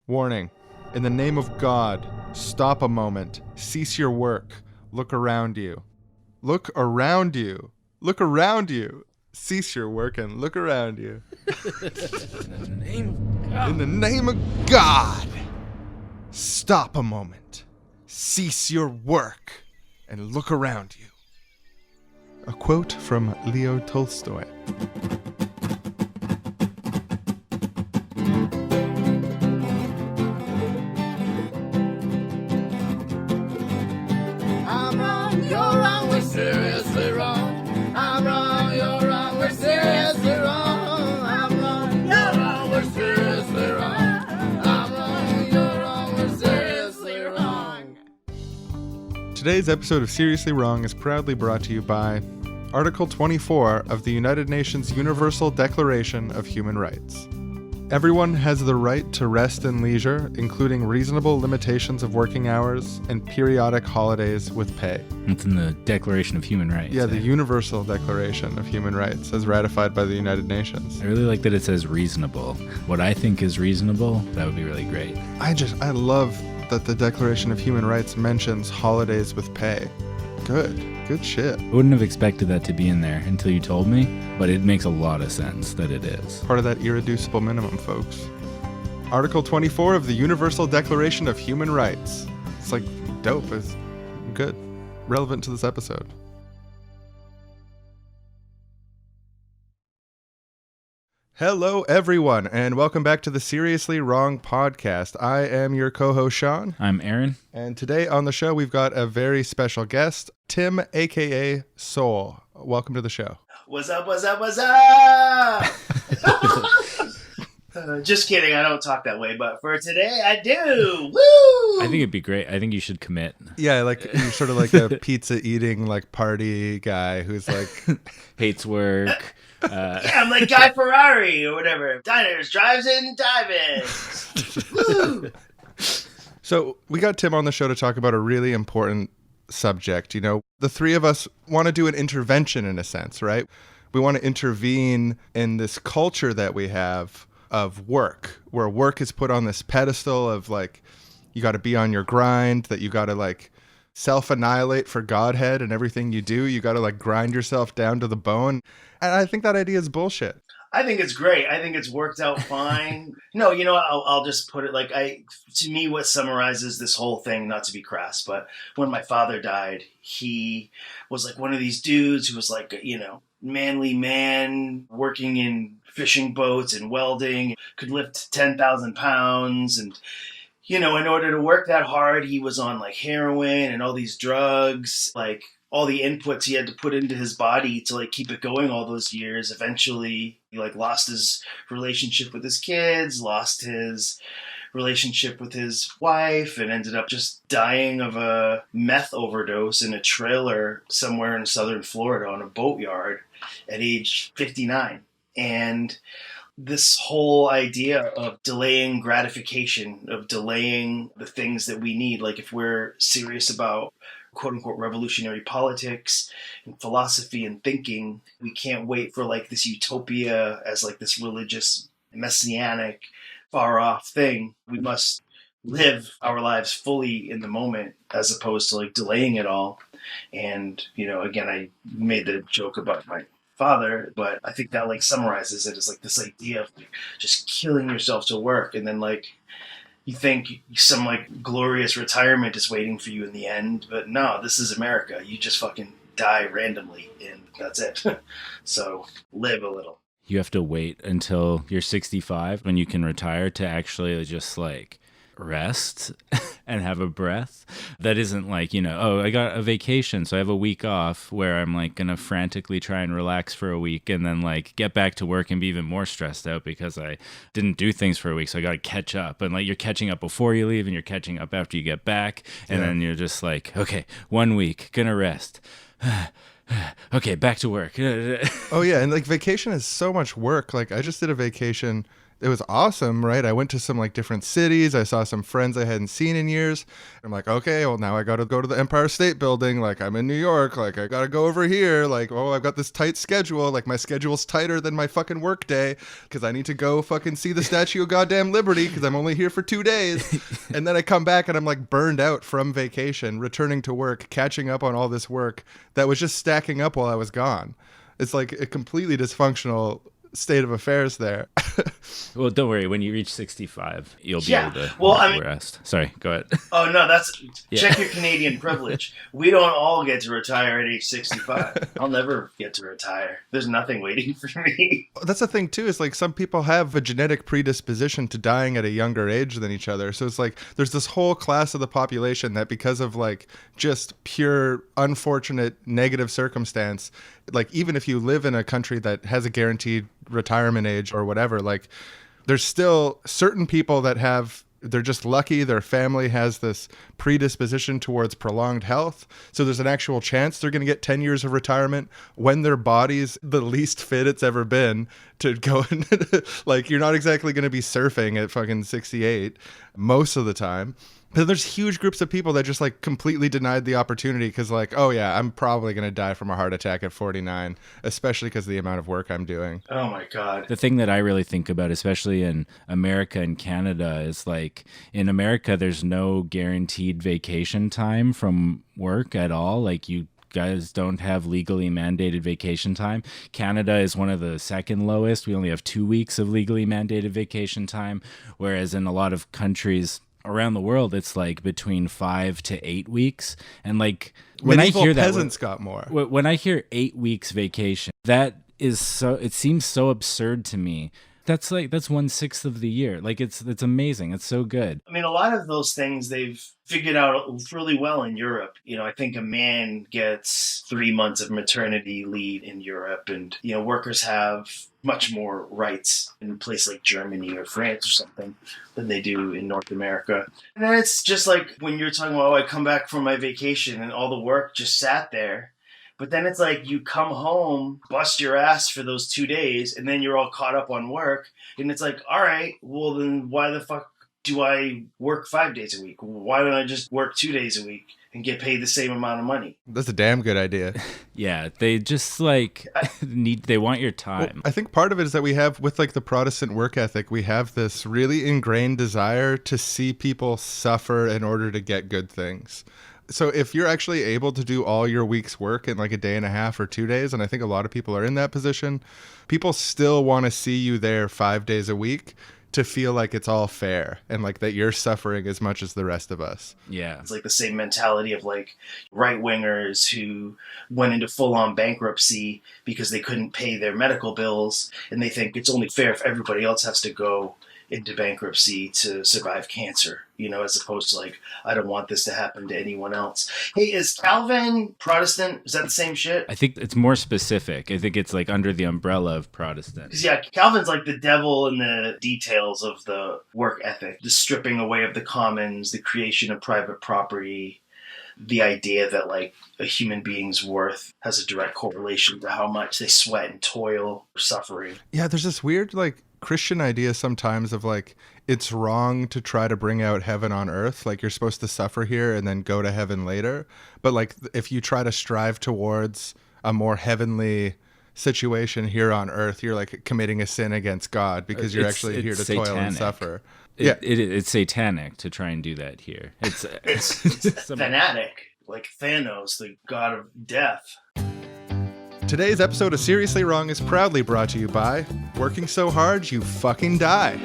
Warning. In the name of God, stop a moment. Cease your work. Look around you. Look around you. Look around you. Cease your work and look around you. In the name of God, stop a moment. Cease your work and look around you. A quote from Leo Tolstoy. I'm wrong, you're wrong, we're seriously wrong. I'm wrong, you're wrong, we're seriously wrong. I'm wrong, you're wrong, we're seriously wrong. I'm wrong, you're wrong, we're seriously wrong. Today's episode of Seriously Wrong is proudly brought to you by Article 24 of the United Nations Universal Declaration of Human Rights. Everyone has the right to rest and leisure, including reasonable limitations of working hours and periodic holidays with pay. It's in the Declaration of Human Rights. Yeah, the Universal Declaration of Human Rights, as ratified by the United Nations. I really like that it says reasonable. What I think is reasonable, that would be really great. I love that the Declaration of Human Rights mentions holidays with pay. Good shit. I wouldn't have expected that to be in there until you told me, but it makes a lot of sense that it is. Part of that irreducible minimum, folks. Article 24 of the Universal Declaration of Human Rights. It's like dope. It's good. Relevant to this episode. Hello, everyone, and welcome back to the Seriously Wrong podcast. I am your co-host, Sean. I'm Aaron. And today on the show, we've got a very special guest, Tim, a.k.a. Soul. Welcome to the show. What's up, what's up, what's up? Just kidding, I don't talk that way, but for today, I do. Woo! I think it'd be great. I think you should commit. Yeah, like you're sort of like a pizza-eating, like party guy who's like... Hates work. Yeah, I'm like Guy Ferrari or whatever. Diners, drives-in, dive-in. Woo! So we got Tim on the show to talk about a really important subject. You know, the three of us want to do an intervention in a sense, right? We want to intervene in this culture that we have of work, where work is put on this pedestal of like, you got to be on your grind, that you got to like self-annihilate for Godhead and everything you do. You got to like grind yourself down to the bone. And I think that idea is bullshit. I think it's great. I think it's worked out fine. No, you know what? I'll just put it like to me, what summarizes this whole thing, not to be crass, but when my father died, he was like one of these dudes who was like, you know, manly man working in fishing boats and welding, could lift 10,000 pounds. And, you know, in order to work that hard, he was on like heroin and all these drugs, like all the inputs he had to put into his body to like keep it going all those years. Eventually he like lost his relationship with his kids, lost his relationship with his wife, and ended up just dying of a meth overdose in a trailer somewhere in southern Florida on a boatyard at age 59. And this whole idea of delaying gratification, of delaying the things that we need, like if we're serious about quote-unquote revolutionary politics and philosophy and thinking, we can't wait for like this utopia as like this religious, messianic, far-off thing. We must live our lives fully in the moment as opposed to like delaying it all. And, you know, again, I made the joke about my father, but I think that like summarizes it as like this idea of like, just killing yourself to work, and then like you think some like glorious retirement is waiting for you in the end, but no, this is America. You just fucking die randomly and that's it. So live a little. You have to wait until you're 65 when you can retire to actually just like rest and have a breath. That isn't like, you know, oh, I got a vacation, so I have a week off where I'm like gonna frantically try and relax for a week and then like get back to work and be even more stressed out because I didn't do things for a week, so I gotta catch up. And like you're catching up before you leave and you're catching up after you get back, and then you're just like, okay, 1 week, gonna rest. Okay, back to work. Oh yeah, and like vacation is so much work. Like I just did a vacation It was awesome, right? I went to some like different cities. I saw some friends I hadn't seen in years. I'm like, okay, well, now I got to go to the Empire State Building. Like, I'm in New York. Like, I got to go over here. Like, oh, I've got this tight schedule. Like, my schedule's tighter than my fucking work day because I need to go fucking see the Statue of Goddamn Liberty because I'm only here for 2 days. And then I come back and I'm like burned out from vacation, returning to work, catching up on all this work that was just stacking up while I was gone. It's like a completely dysfunctional state of affairs there. Well, don't worry. When you reach 65, you'll be Yeah. able to Well, I mean- rest. Sorry, go ahead. Oh no, that's Yeah. check your Canadian privilege. We don't all get to retire at age 65. I'll never get to retire. There's nothing waiting for me. That's the thing too, is like some people have a genetic predisposition to dying at a younger age than each other. So it's like there's this whole class of the population that because of like just pure unfortunate negative circumstance, like even if you live in a country that has a guaranteed retirement age or whatever, like there's still certain people that have, they're just lucky their family has this predisposition towards prolonged health. So there's an actual chance they're going to get 10 years of retirement when their body's the least fit it's ever been to go and like you're not exactly going to be surfing at fucking 68 most of the time. But there's huge groups of people that just like completely denied the opportunity because like, oh yeah, I'm probably going to die from a heart attack at 49, especially because of the amount of work I'm doing. Oh my God. The thing that I really think about, especially in America and Canada, is like in America, there's no guaranteed vacation time from work at all. Like you guys don't have legally mandated vacation time. Canada is one of the second lowest. We only have 2 weeks of legally mandated vacation time, whereas in a lot of countries around the world, it's like between 5 to 8 weeks. And like when Medieval I hear that, peasants got more. when I hear 8 weeks vacation, that is so, it seems so absurd to me. That's 1/6 of the year. Like it's amazing. It's so good. I mean, a lot of those things they've figured out really well in Europe. You know, I think a man gets 3 months of maternity leave in Europe, and, you know, workers have much more rights in a place like Germany or France or something than they do in North America. And then it's just like when you're talking about, oh, I come back from my vacation and all the work just sat there. But then it's like you come home, bust your ass for those 2 days, and then you're all caught up on work. And it's like, all right, well, then why the fuck do I work 5 days a week? Why don't I just work 2 days a week and get paid the same amount of money? That's a damn good idea. Yeah, they just like they want your time. Well, I think part of it is that we have, with like the Protestant work ethic, we have this really ingrained desire to see people suffer in order to get good things. So if you're actually able to do all your week's work in like a day and a half or 2 days, and I think a lot of people are in that position, people still want to see you there 5 days a week to feel like it's all fair and like that you're suffering as much as the rest of us. Yeah. It's like the same mentality of like right-wingers who went into full-on bankruptcy because they couldn't pay their medical bills, and they think it's only fair if everybody else has to go into bankruptcy to survive cancer, you know, as opposed to like, I don't want this to happen to anyone else. Hey, is Calvin Protestant? Is that the same shit? I think it's more specific. I think it's like under the umbrella of Protestant. Because yeah, Calvin's like the devil in the details of the work ethic, the stripping away of the commons, the creation of private property, the idea that like a human being's worth has a direct correlation to how much they sweat and toil or suffering. Yeah, there's this weird like Christian idea sometimes of like it's wrong to try to bring out heaven on earth. Like you're supposed to suffer here and then go to heaven later. But like if you try to strive towards a more heavenly situation here on earth, you're like committing a sin against God because you're actually here to toil and suffer. It's satanic to try and do that here. It's fanatic, like Thanos, the god of death. Today's episode of Seriously Wrong is proudly brought to you by Working So Hard You Fucking Die.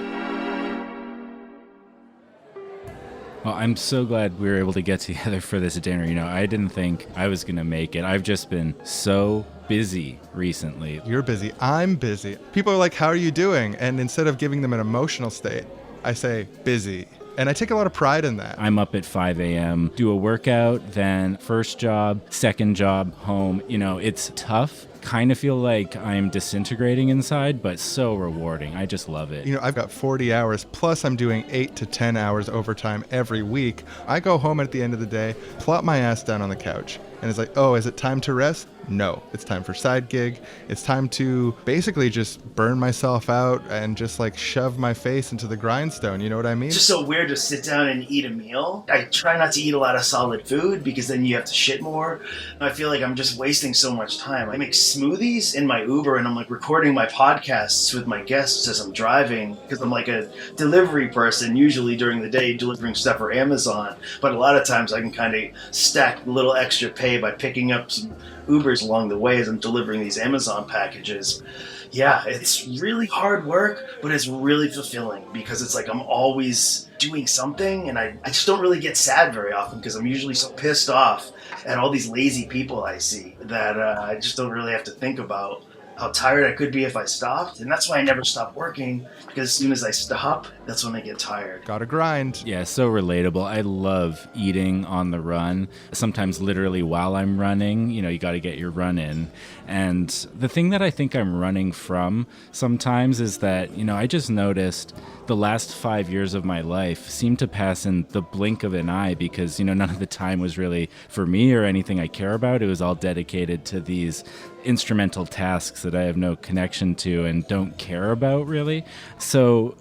Well, I'm so glad we were able to get together for this dinner. You know, I didn't think I was going to make it. I've just been so busy recently. You're busy. I'm busy. People are like, how are you doing? And instead of giving them an emotional state, I say busy. And I take a lot of pride in that. I'm up at 5 a.m., do a workout, then first job, second job, home. You know, it's tough kind of feel like I'm disintegrating inside, but so rewarding. I just love it. You know, I've got 40 hours, plus I'm doing 8 to 10 hours overtime every week. I go home at the end of the day, plop my ass down on the couch, and it's like, oh, is it time to rest? No, it's time for side gig. It's time to basically just burn myself out and just like shove my face into the grindstone. You know what I mean? It's just so weird to sit down and eat a meal. I try not to eat a lot of solid food because then you have to shit more. I feel like I'm just wasting so much time. I make smoothies in my Uber and I'm like recording my podcasts with my guests as I'm driving because I'm like a delivery person usually during the day delivering stuff for Amazon. But a lot of times I can kind of stack a little extra pay by picking up some Ubers along the way as I'm delivering these Amazon packages. Yeah, it's really hard work, but it's really fulfilling because it's like I'm always doing something and I just don't really get sad very often because I'm usually so pissed off at all these lazy people I see that I just don't really have to think about how tired I could be if I stopped. And that's why I never stop working, because as soon as I stop, that's when I get tired. Gotta grind. Yeah, so relatable. I love eating on the run, sometimes literally while I'm running. You know, you got to get your run in. And the thing that I think I'm running from sometimes is that, you know, I just noticed the last 5 years of my life seemed to pass in the blink of an eye because, you know, none of the time was really for me or anything I care about. It was all dedicated to these instrumental tasks that I have no connection to and don't care about really. So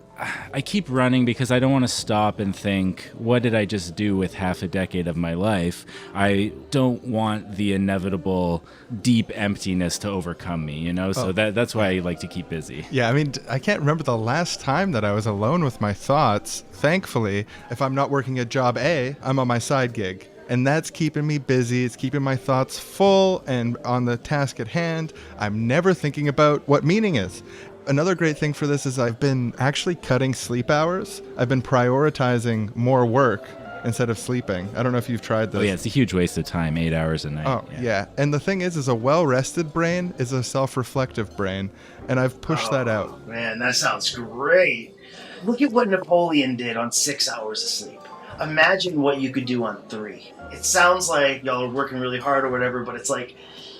I keep running because I don't want to stop and think, what did I just do with half a decade of my life? I don't want the inevitable deep emptiness to overcome me, you know? So that's why I like to keep busy. Yeah, I mean, I can't remember the last time that I was alone with my thoughts. Thankfully, if I'm not working at job A, I'm on my side gig. And that's keeping me busy. It's keeping my thoughts full and on the task at hand. I'm never thinking about what meaning is. Another great thing for this is I've been actually cutting sleep hours. I've been prioritizing more work instead of sleeping. I don't know if you've tried this. Oh yeah, it's a huge waste of time, 8 hours a night. Oh yeah. And the thing is a well-rested brain is a self-reflective brain. And I've pushed that out. Man, that sounds great. Look at what Napoleon did on 6 hours of sleep. Imagine what you could do on 3. It sounds like y'all are working really hard or whatever, but it's like,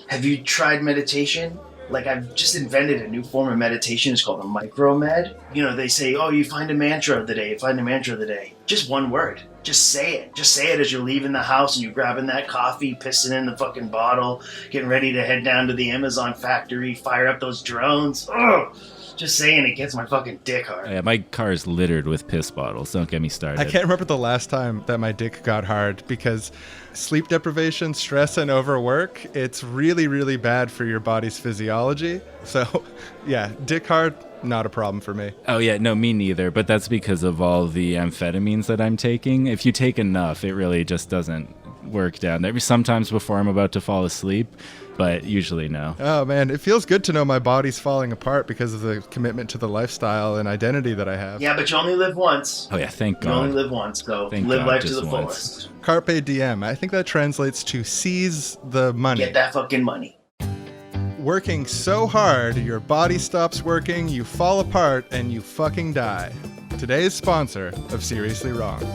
have you tried meditation? Like, I've just invented a new form of meditation. It's called a micro-med. You know, they say, oh, you find a mantra of the day, find a mantra of the day. Just one word. Just say it. Just say it as you're leaving the house and you're grabbing that coffee, pissing in the fucking bottle, getting ready to head down to the Amazon factory, fire up those drones. Ugh! Just saying it gets my fucking dick hard. Yeah, my car is littered with piss bottles. Don't get me started. I can't remember the last time that my dick got hard because sleep deprivation, stress, and overwork, it's really, really bad for your body's physiology. So, yeah, dick hard, not a problem for me. Oh, yeah, no, me neither. But that's because of all the amphetamines that I'm taking. If you take enough, it really just doesn't work down there. Sometimes before I'm about to fall asleep, but usually no. Oh, man, it feels good to know my body's falling apart because of the commitment to the lifestyle and identity that I have. Yeah, but you only live once. Oh, yeah, thank God. You only live once, so Thank live God, life to just the once. fullest. Carpe diem. I think that translates to seize the money. Get that fucking money. Working so hard, your body stops working, you fall apart, and you fucking die. Today's sponsor of Seriously Wrong.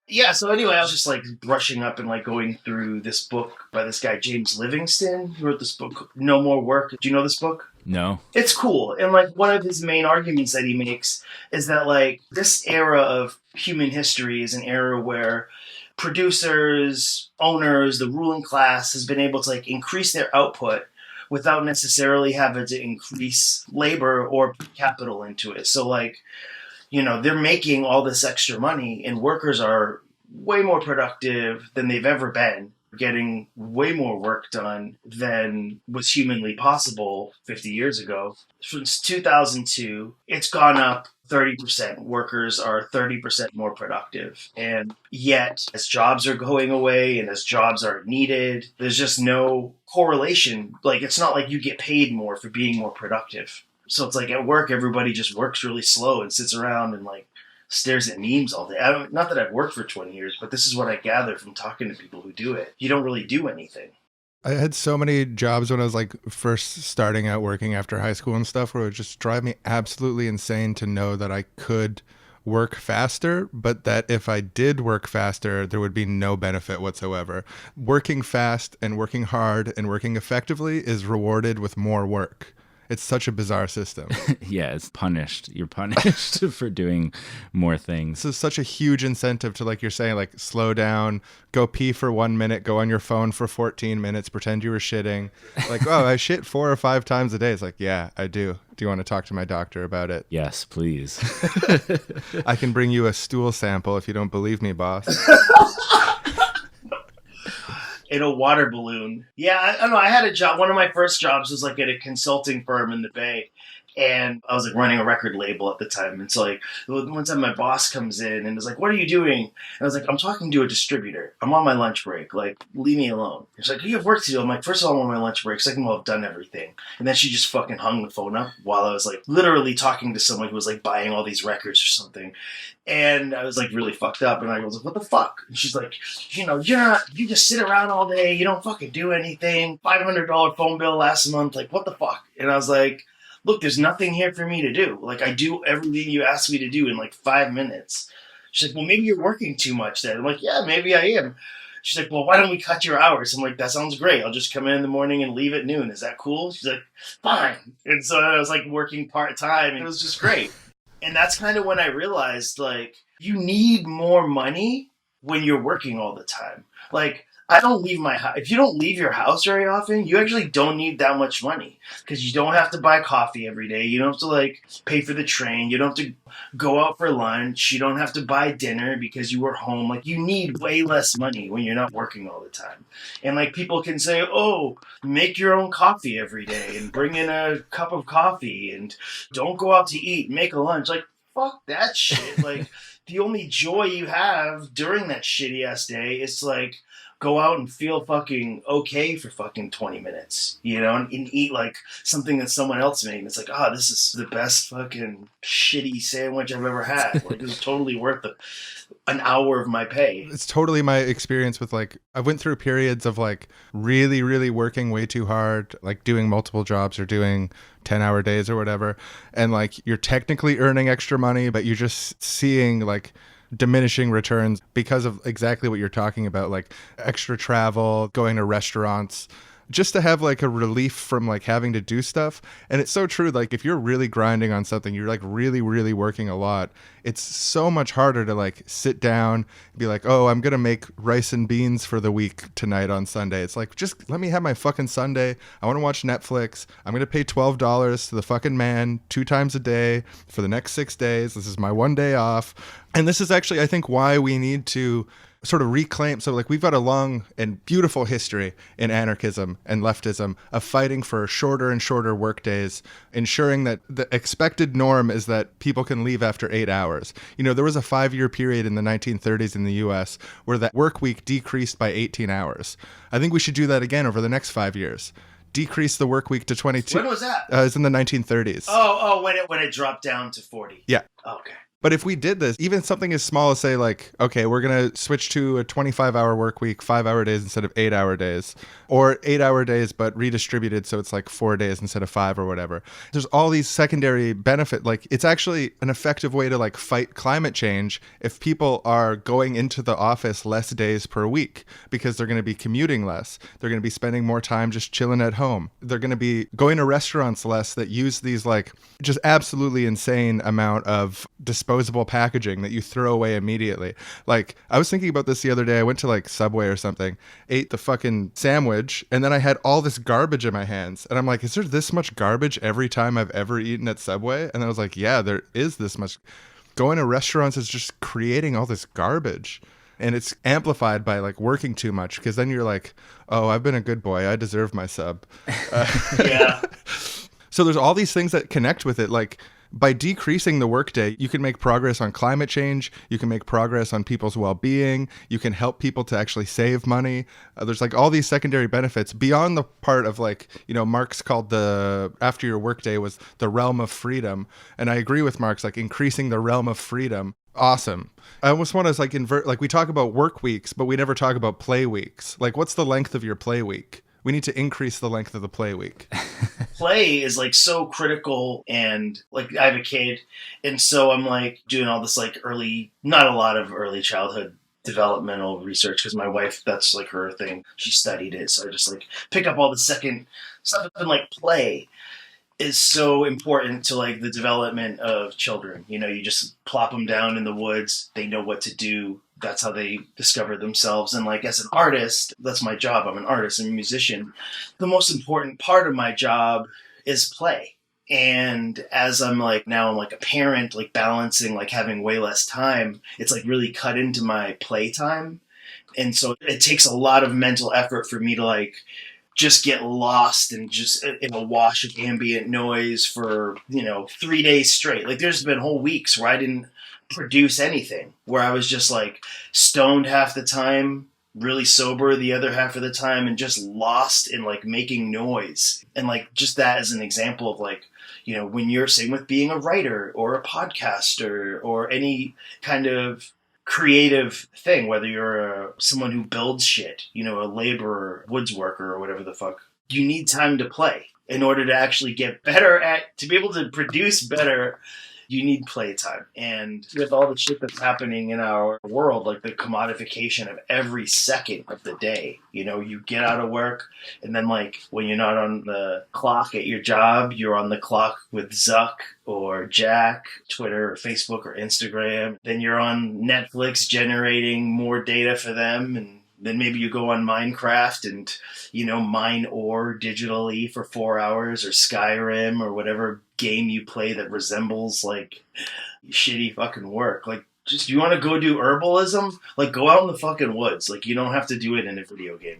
Yeah, so anyway, I was just like brushing up and like going through this book by this guy, James Livingston, who wrote this book, No More Work. Do you know this book? No. It's cool. And like one of his main arguments that he makes is that like this era of human history is an era where producers, owners, the ruling class has been able to like increase their output without necessarily having to increase labor or put capital into it. So like, you know, they're making all this extra money and workers are way more productive than they've ever been, getting way more work done than was humanly possible 50 years ago. Since 2002, it's gone up 30%. Workers are 30% more productive. And yet, as jobs are going away and as jobs are needed, there's just no correlation. Like, it's not like you get paid more for being more productive. So it's like at work, everybody just works really slow and sits around and like stares at memes all day. Not that I've worked for 20 years, but this is what I gather from talking to people who do it. You don't really do anything. I had so many jobs when I was like first starting out working after high school and stuff where it would just drive me absolutely insane to know that I could work faster, but that if I did work faster, there would be no benefit whatsoever. Working fast and working hard and working effectively is rewarded with more work. It's such a bizarre system. Yeah, it's punished. You're punished for doing more things. This is such a huge incentive to, like you're saying, like slow down, go pee for 1 minute, go on your phone for 14 minutes, pretend you were shitting. Like, oh, I shit 4 or 5 times a day. It's like, yeah, I do. Do you want to talk to my doctor about it? Yes, please. I can bring you a stool sample if you don't believe me, boss. In a water balloon. Yeah, I don't know. I had a job. One of my first jobs was like at a consulting firm in the Bay. And I was like running a record label at the time. And so like one time my boss comes in and is like, what are you doing? And I was like, I'm talking to a distributor. I'm on my lunch break. Like, leave me alone. He's like, you have work to do. I'm like, first of all, I'm on my lunch break. Second of all, I've done everything. And then she just fucking hung the phone up while I was like literally talking to someone who was like buying all these records or something. And I was like really fucked up. And I was like, what the fuck? And she's like, you know, you just sit around all day. You don't fucking do anything. $500 phone bill last month. Like, what the fuck? And I was like, look, there's nothing here for me to do. Like, I do everything you asked me to do in like 5 minutes. She's like, well, maybe you're working too much then. I'm like, yeah, maybe I am. She's like, well, why don't we cut your hours? I'm like, that sounds great. I'll just come in the morning and leave at noon. Is that cool? She's like, fine. And so I was like working part-time and it was just great. And that's kind of when I realized, like, you need more money when you're working all the time. Like, I don't leave my house. If you don't leave your house very often, you actually don't need that much money because you don't have to buy coffee every day. You don't have to like pay for the train. You don't have to go out for lunch. You don't have to buy dinner because you were home. Like, you need way less money when you're not working all the time. And like people can say, oh, make your own coffee every day and bring in a cup of coffee and don't go out to eat, make a lunch. Like, fuck that shit. Like, the only joy you have during that shitty ass day is to like go out and feel fucking okay for fucking 20 minutes, you know, and eat like something that someone else made. And it's like, oh, this is the best fucking shitty sandwich I've ever had. Like, it was totally worth an hour of my pay. It's totally my experience with like, I went through periods of like really, really working way too hard, like doing multiple jobs or doing 10-hour days or whatever. And like, you're technically earning extra money, but you're just seeing like diminishing returns because of exactly what you're talking about, like extra travel, going to restaurants, just to have like a relief from like having to do stuff. And it's so true. Like, if you're really grinding on something, you're like really, really working a lot. It's so much harder to like sit down and be like, oh, I'm going to make rice and beans for the week tonight on Sunday. It's like, just let me have my fucking Sunday. I want to watch Netflix. I'm going to pay $12 to the fucking man 2 times a day for the next 6 days. This is my one day off. And this is actually, I think, why we need to sort of reclaim. So like, we've got a long and beautiful history in anarchism and leftism of fighting for shorter and shorter work days, ensuring that the expected norm is that people can leave after 8 hours. You know, there was a 5-year period in the 1930s in the US where that work week decreased by 18 hours. I think we should do that again over the next 5 years. Decrease the work week to 22. When was that? It was in the 1930s. Oh, when it dropped down to 40. Yeah. Okay. But if we did this, even something as small as say like, okay, we're going to switch to a 25-hour work week, 5-hour days instead of 8-hour days, or 8-hour days, but redistributed. So it's like 4 days instead of 5 or whatever. There's all these secondary benefit. Like, it's actually an effective way to like fight climate change if people are going into the office less days per week because they're going to be commuting less. They're going to be spending more time just chilling at home. They're going to be going to restaurants less that use these like just absolutely insane amount of disposable packaging that you throw away immediately. Like, I was thinking about this the other day. I went to like Subway or something, ate the fucking sandwich, and then I had all this garbage in my hands. And I'm like, is there this much garbage every time I've ever eaten at Subway? And I was like, yeah, there is this much. Going to restaurants is just creating all this garbage. And it's amplified by like working too much, because then you're like, oh, I've been a good boy. I deserve my sub. Yeah. So there's all these things that connect with it. Like, by decreasing the workday, you can make progress on climate change. You can make progress on people's well-being. You can help people to actually save money. There's like all these secondary benefits beyond the part of like, you know, Marx called the after your workday was the realm of freedom. And I agree with Marx, like increasing the realm of freedom. Awesome. I almost want to like invert, like we talk about work weeks, but we never talk about play weeks. Like, what's the length of your play week? we need to increase the length of the play week. Play is like so critical, and like I have a kid, and so I'm like doing all this like not a lot of early childhood developmental research because my wife, that's like her thing. She studied it, so I just like pick up all the second stuff, and like play is so important to like the development of children. You know, you just plop them down in the woods, they know what to do. That's how they discover themselves. And like as an artist, that's my job. I'm an artist and a musician. The most important part of my job is play. And as I'm like now I'm like a parent, like balancing, like having way less time, it's like really cut into my play time. And so it takes a lot of mental effort for me to like just get lost and just in a wash of ambient noise for, 3 days straight. Like there's been whole weeks where I didn't produce anything, where I was just like stoned half the time, really sober the other half of the time, and just lost in like making noise. And like just that as an example of like, when you're same with being a writer or a podcaster or any kind of creative thing, whether you're someone who builds shit, a laborer, woods worker, or whatever the fuck, you need time to play in order to actually get better to be able to produce better. You need playtime. And with all the shit that's happening in our world, like the commodification of every second of the day, you get out of work, and then like when you're not on the clock at your job, you're on the clock with Zuck or Jack, Twitter or Facebook or Instagram. Then you're on Netflix generating more data for them, and then maybe you go on Minecraft and, mine ore digitally for 4 hours, or Skyrim or whatever game you play that resembles like shitty fucking work. Like, just you want to go do herbalism? Like, go out in the fucking woods. Like, you don't have to do it in a video game.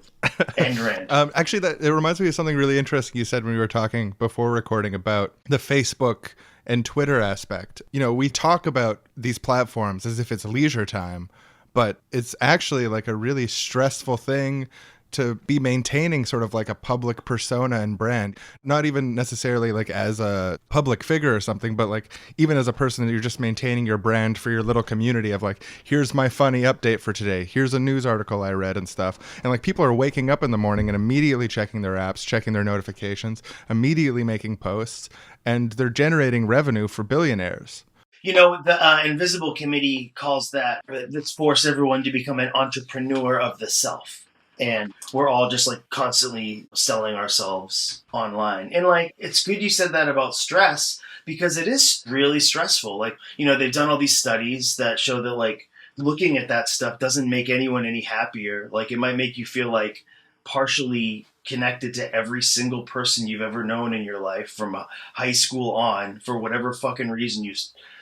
End rant. Actually, it reminds me of something really interesting you said when we were talking before recording about the Facebook and Twitter aspect. We talk about these platforms as if it's leisure time, but it's actually like a really stressful thing to be maintaining sort of like a public persona and brand, not even necessarily like as a public figure or something, but like even as a person, you're just maintaining your brand for your little community of like, here's my funny update for today. Here's a news article I read and stuff. And like people are waking up in the morning and immediately checking their apps, checking their notifications, immediately making posts, and they're generating revenue for billionaires. The Invisible Committee calls let's force everyone to become an entrepreneur of the self. And we're all just like constantly selling ourselves online. And like, it's good you said that about stress, because it is really stressful. Like, they've done all these studies that show that like looking at that stuff doesn't make anyone any happier. Like it might make you feel like partially connected to every single person you've ever known in your life from high school on, for whatever fucking reason you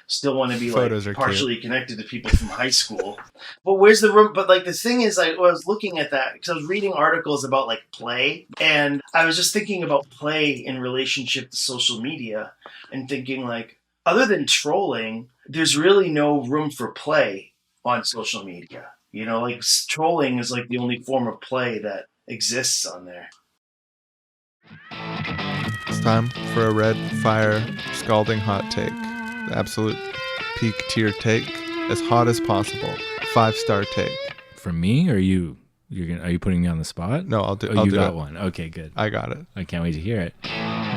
still want to be Photos like are partially connected to people from high school. But where's the room? But like the thing is, I was looking at that because I was reading articles about like play, and I was just thinking about play in relationship to social media, and thinking like, other than trolling, there's really no room for play on social media. Like trolling is like the only form of play that exists on there. It's time for a red fire scalding hot take. The absolute peak tier take, as hot as possible. 5-star take. For me, or you? Are you putting me on the spot? No, I'll do. Oh, I'll you do got it. one. Okay, good. I got it. I can't wait to hear it.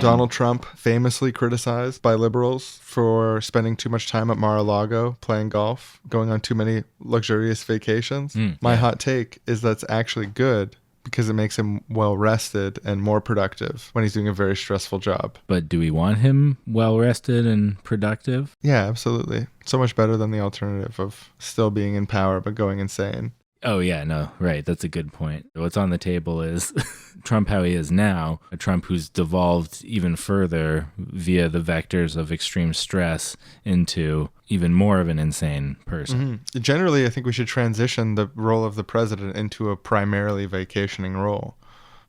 Donald Trump, famously criticized by liberals for spending too much time at Mar-a-Lago playing golf, going on too many luxurious vacations. My hot take is that's actually good, because it makes him well-rested and more productive when he's doing a very stressful job. But do we want him well-rested and productive? Yeah, absolutely. So much better than the alternative of still being in power but going insane. Oh, yeah, no, right. That's a good point. What's on the table is Trump how he is now, a Trump who's devolved even further via the vectors of extreme stress into even more of an insane person. Mm-hmm. Generally, I think we should transition the role of the president into a primarily vacationing role.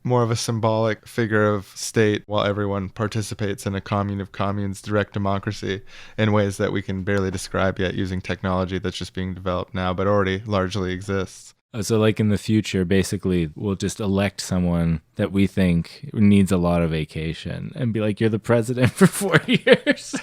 More of a symbolic figure of state while everyone participates in a commune of communes, direct democracy, in ways that we can barely describe yet using technology that's just being developed now but already largely exists. So like in the future, basically, we'll just elect someone that we think needs a lot of vacation and be like, you're the president for 4 years.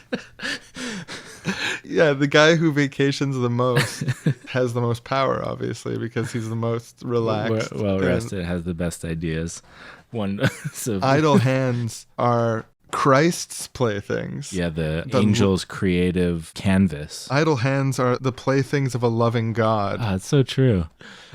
Yeah, the guy who vacations the most has the most power, obviously, because he's the most relaxed. Well and rested, has the best ideas. One, so idle hands are Christ's playthings. yeah, the The- angel's creative canvas. Idle hands are the playthings of a loving God. Ah, it's so true.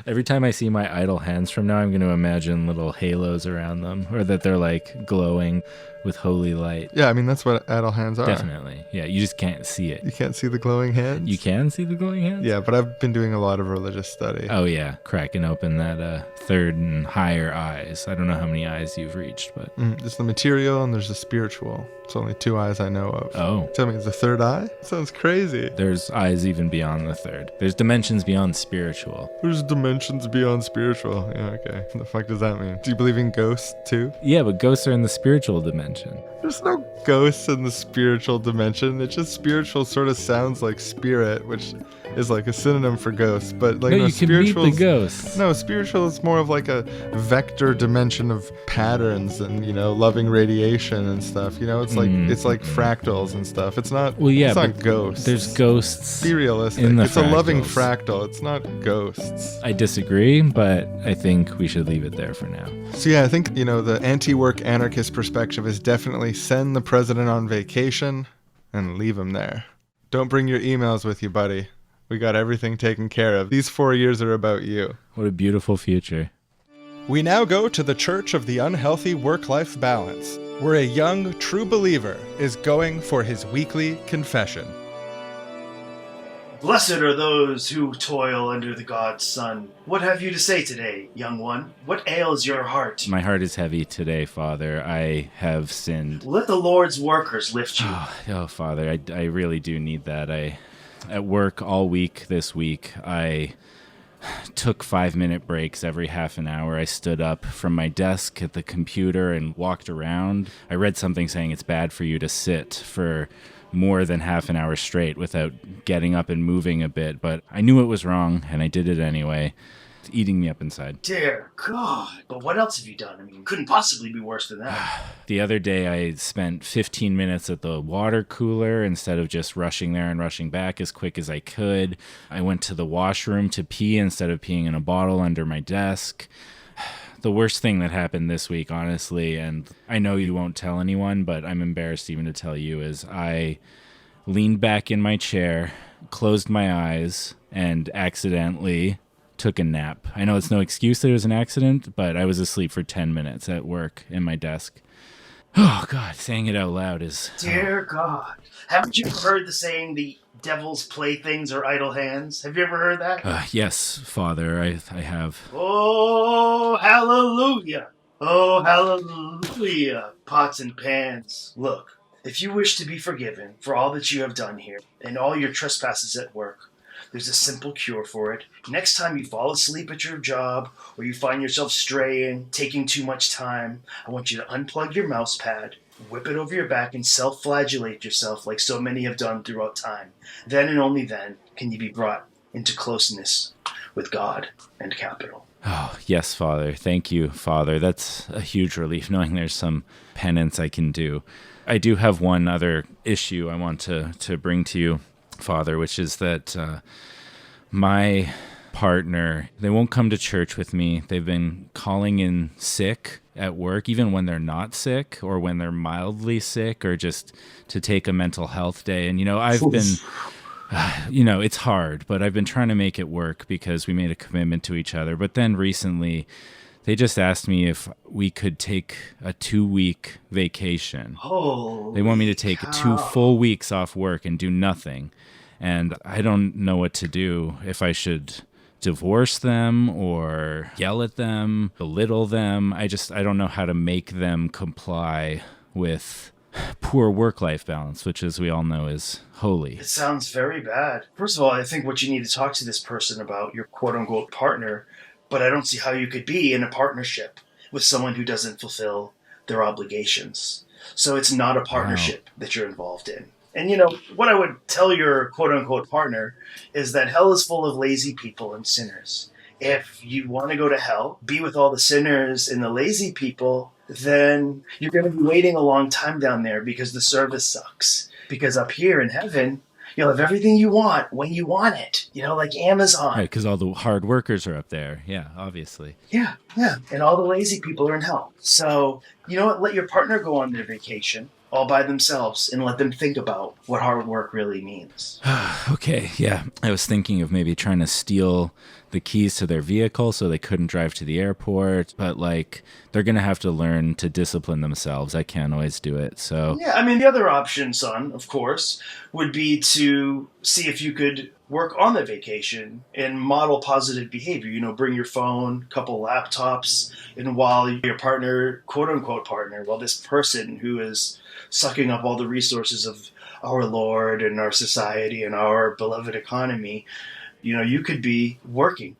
Every time I see my idle hands from now, I'm going to imagine little halos around them, or that they're like glowing with holy light. Yeah, I mean, that's what idle hands are. Definitely. Yeah, you just can't see it. You can't see the glowing hands? You can see the glowing hands? Yeah, but I've been doing a lot of religious study. Oh, yeah. Cracking open that third and higher eyes. I don't know how many eyes you've reached, but. There's the material and there's the spiritual. It's only 2 eyes I know of. Oh. Tell me, is the third eye? Sounds crazy. There's eyes even beyond the third. There's dimensions beyond spiritual. There's dimensions beyond spiritual. Yeah, okay. What the fuck does that mean? Do you believe in ghosts too? Yeah, but ghosts are in the spiritual dimension. There's no ghosts in the spiritual dimension. It's just spiritual sort of sounds like spirit, which is like a synonym for ghosts. But like No, you can meet the spiritual's- ghosts. No, spiritual is more of like a vector dimension of patterns and, loving radiation and stuff. It's like fractals and stuff. It's not Well, yeah, it's not but ghosts. There's ghosts. Be realistic. in the It's a loving fractals. fractal. It's not ghosts. I disagree, but I think we should leave it there for now. So yeah, I think, the anti-work anarchist perspective is definitely send the president on vacation and leave him there. Don't bring your emails with you, buddy. We got everything taken care of. These 4 years are about you. What a beautiful future. We now go to the Church of the Unhealthy Work-Life Balance, where a young true believer is going for his weekly confession. Blessed are those who toil under the God's sun. What have you to say today, young one? What ails your heart? My heart is heavy today, Father. I have sinned. Let the Lord's workers lift you. Oh, Father, I really do need that. At work all week this week, I took 5-minute breaks every half an hour. I stood up from my desk at the computer and walked around. I read something saying it's bad for you to sit for more than half an hour straight without getting up and moving a bit, but I knew it was wrong and I did it anyway. It's eating me up inside. Dear God. But what else have you done? I mean, couldn't possibly be worse than that. The other day I spent 15 minutes at the water cooler instead of just rushing there and rushing back as quick as I could. I went to the washroom to pee instead of peeing in a bottle under my desk. The worst thing that happened this week, honestly, and I know you won't tell anyone, but I'm embarrassed even to tell you, is I leaned back in my chair, closed my eyes, and accidentally took a nap. I know it's no excuse that it was an accident, but I was asleep for 10 minutes at work in my desk. Oh, God, saying it out loud is... Dear God. Haven't you heard the saying, the devil's playthings are idle hands? Have you ever heard that? Yes, Father, I have. Oh, hallelujah. Oh, hallelujah. Pots and pans. Look, if you wish to be forgiven for all that you have done here and all your trespasses at work, there's a simple cure for it. Next time you fall asleep at your job or you find yourself straying, taking too much time, I want you to unplug your mouse pad, whip it over your back, and self-flagellate yourself like so many have done throughout time. Then and only then can you be brought into closeness with God and capital. Oh, yes, Father. Thank you, Father. That's a huge relief knowing there's some penance I can do. I do have one other issue I want to bring to you, Father, which is that my partner, they won't come to church with me. They've been calling in sick at work, even when they're not sick or when they're mildly sick or just to take a mental health day. And, I've been... it's hard, but I've been trying to make it work because we made a commitment to each other. But then recently, they just asked me if we could take a 2-week vacation. They want me to take 2 full weeks off work and do nothing. And I don't know what to do, if I should divorce them or yell at them, belittle them. I don't know how to make them comply with poor work-life balance, which, as we all know, is holy. It sounds very bad. First of all, I think what you need to talk to this person about, your quote-unquote partner, but I don't see how you could be in a partnership with someone who doesn't fulfill their obligations. So it's not a partnership that you're involved in. And what I would tell your quote-unquote partner is that hell is full of lazy people and sinners. If you want to go to hell, be with all the sinners and the lazy people, then you're going to be waiting a long time down there because the service sucks. Because up here in heaven, You'll have everything you want when you want it, like Amazon. Right, because all the hard workers are up there. Yeah, obviously. Yeah. And all the lazy people are in hell. So, you know what? Let your partner go on their vacation all by themselves and let them think about what hard work really means. Okay, yeah. I was thinking of maybe trying to steal the keys to their vehicle so they couldn't drive to the airport, but like they're going to have to learn to discipline themselves. I can't always do it. So yeah, I mean, the other option, son, of course, would be to see if you could work on the vacation and model positive behavior. Bring your phone, couple laptops, and while your partner, quote unquote partner, while this person who is sucking up all the resources of our Lord and our society and our beloved economy, you could be working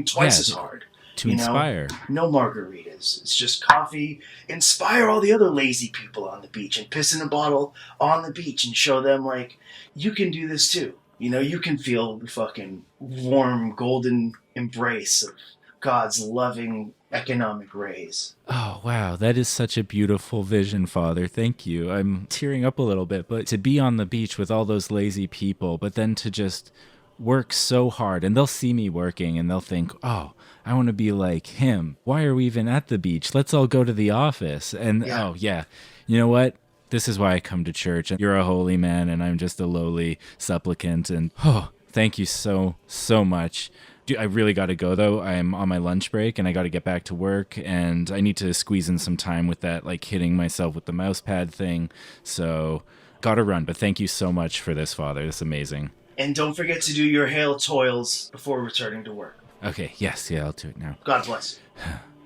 twice as hard. To inspire. No margaritas. It's just coffee. Inspire all the other lazy people on the beach and piss in a bottle on the beach and show them, like, you can do this too. You can feel the fucking warm, golden embrace of God's loving economic rays. Oh, wow. That is such a beautiful vision, Father. Thank you. I'm tearing up a little bit, but to be on the beach with all those lazy people, but then to just work so hard, and they'll see me working and they'll think, oh, I want to be like him. Why are we even at the beach? Let's all go to the office. And oh yeah, you know what? This is why I come to church. You're a holy man and I'm just a lowly supplicant. And thank you so much. I really got to go though. I'm on my lunch break and I got to get back to work and I need to squeeze in some time with that, like hitting myself with the mouse pad thing. So got to run, but thank you so much for this, Father. This is amazing. And don't forget to do your hail toils before returning to work. Okay, yes, I'll do it now. God bless.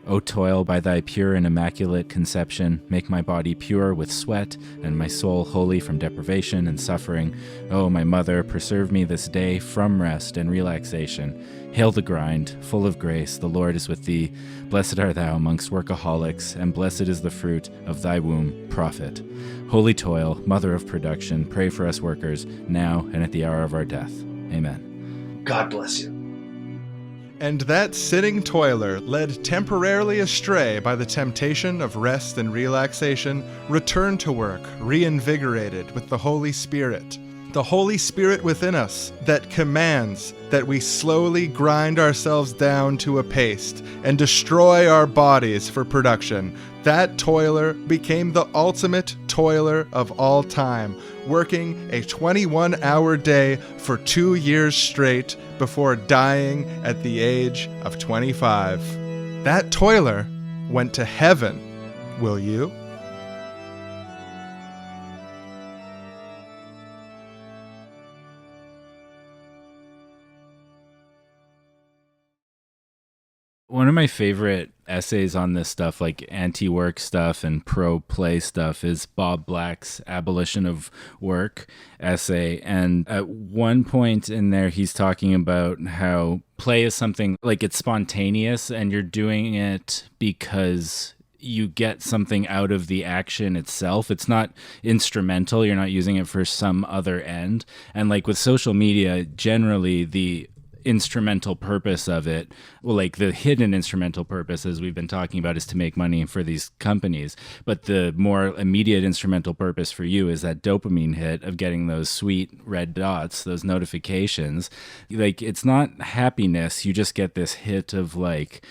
O toil by thy pure and immaculate conception, make my body pure with sweat, and my soul holy from deprivation and suffering. O my mother, preserve me this day from rest and relaxation. Hail the grind, full of grace, the Lord is with thee. Blessed art thou amongst workaholics, and blessed is the fruit of thy womb, prophet. Holy toil, mother of production, pray for us workers, now and at the hour of our death. Amen. God bless you. And that sitting toiler, led temporarily astray by the temptation of rest and relaxation, returned to work, reinvigorated with the Holy Spirit. The Holy Spirit within us that commands that we slowly grind ourselves down to a paste and destroy our bodies for production. That toiler became the ultimate toiler of all time, working a 21-hour day for 2 years straight before dying at the age of 25. That toiler went to heaven. Will you? One of my favorite essays on this stuff, like anti-work stuff and pro-play stuff, is Bob Black's Abolition of Work essay. And at one point in there, he's talking about how play is something like it's spontaneous and you're doing it because you get something out of the action itself. It's not instrumental. You're not using it for some other end. And like with social media, generally the instrumental purpose of it, well, like the hidden instrumental purpose, as we've been talking about, is to make money for these companies. But the more immediate instrumental purpose for you is that dopamine hit of getting those sweet red dots, those notifications. Like, it's not happiness. You just get this hit of like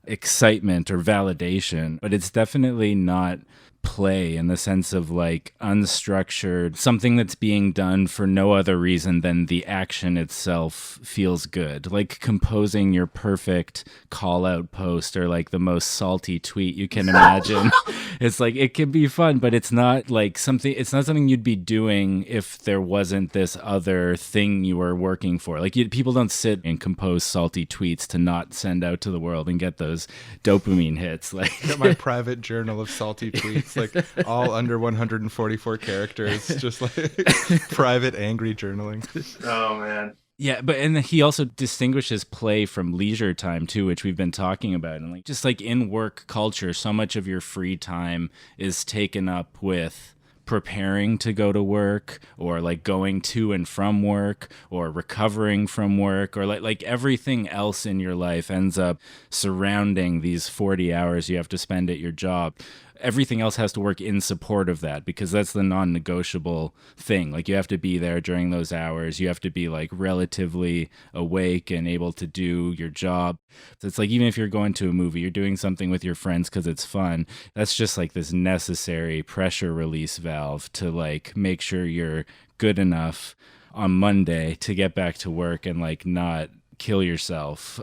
excitement or validation, but it's definitely not play in the sense of like unstructured, something that's being done for no other reason than the action itself feels good. Like composing your perfect call out post or like the most salty tweet you can imagine. It's like, it can be fun, but it's not like something, it's not something you'd be doing if there wasn't this other thing you were working for. Like people don't sit and compose salty tweets to not send out to the world and get those dopamine hits. Like got my private journal of salty tweets. Like all under 144 characters, just like private angry journaling. Oh man. Yeah, but and he also distinguishes play from leisure time too, which we've been talking about. And like just like in work culture, so much of your free time is taken up with preparing to go to work or like going to and from work or recovering from work, or like everything else in your life ends up surrounding these 40 hours you have to spend at your job. everything else has to work in support of that, because that's the non-negotiable thing. Like, you have to be there during those hours. You have to be like relatively awake and able to do your job. So it's like, even if you're going to a movie, you're doing something with your friends because it's fun. That's just like this necessary pressure release valve to like make sure you're good enough on Monday to get back to work and like not kill yourself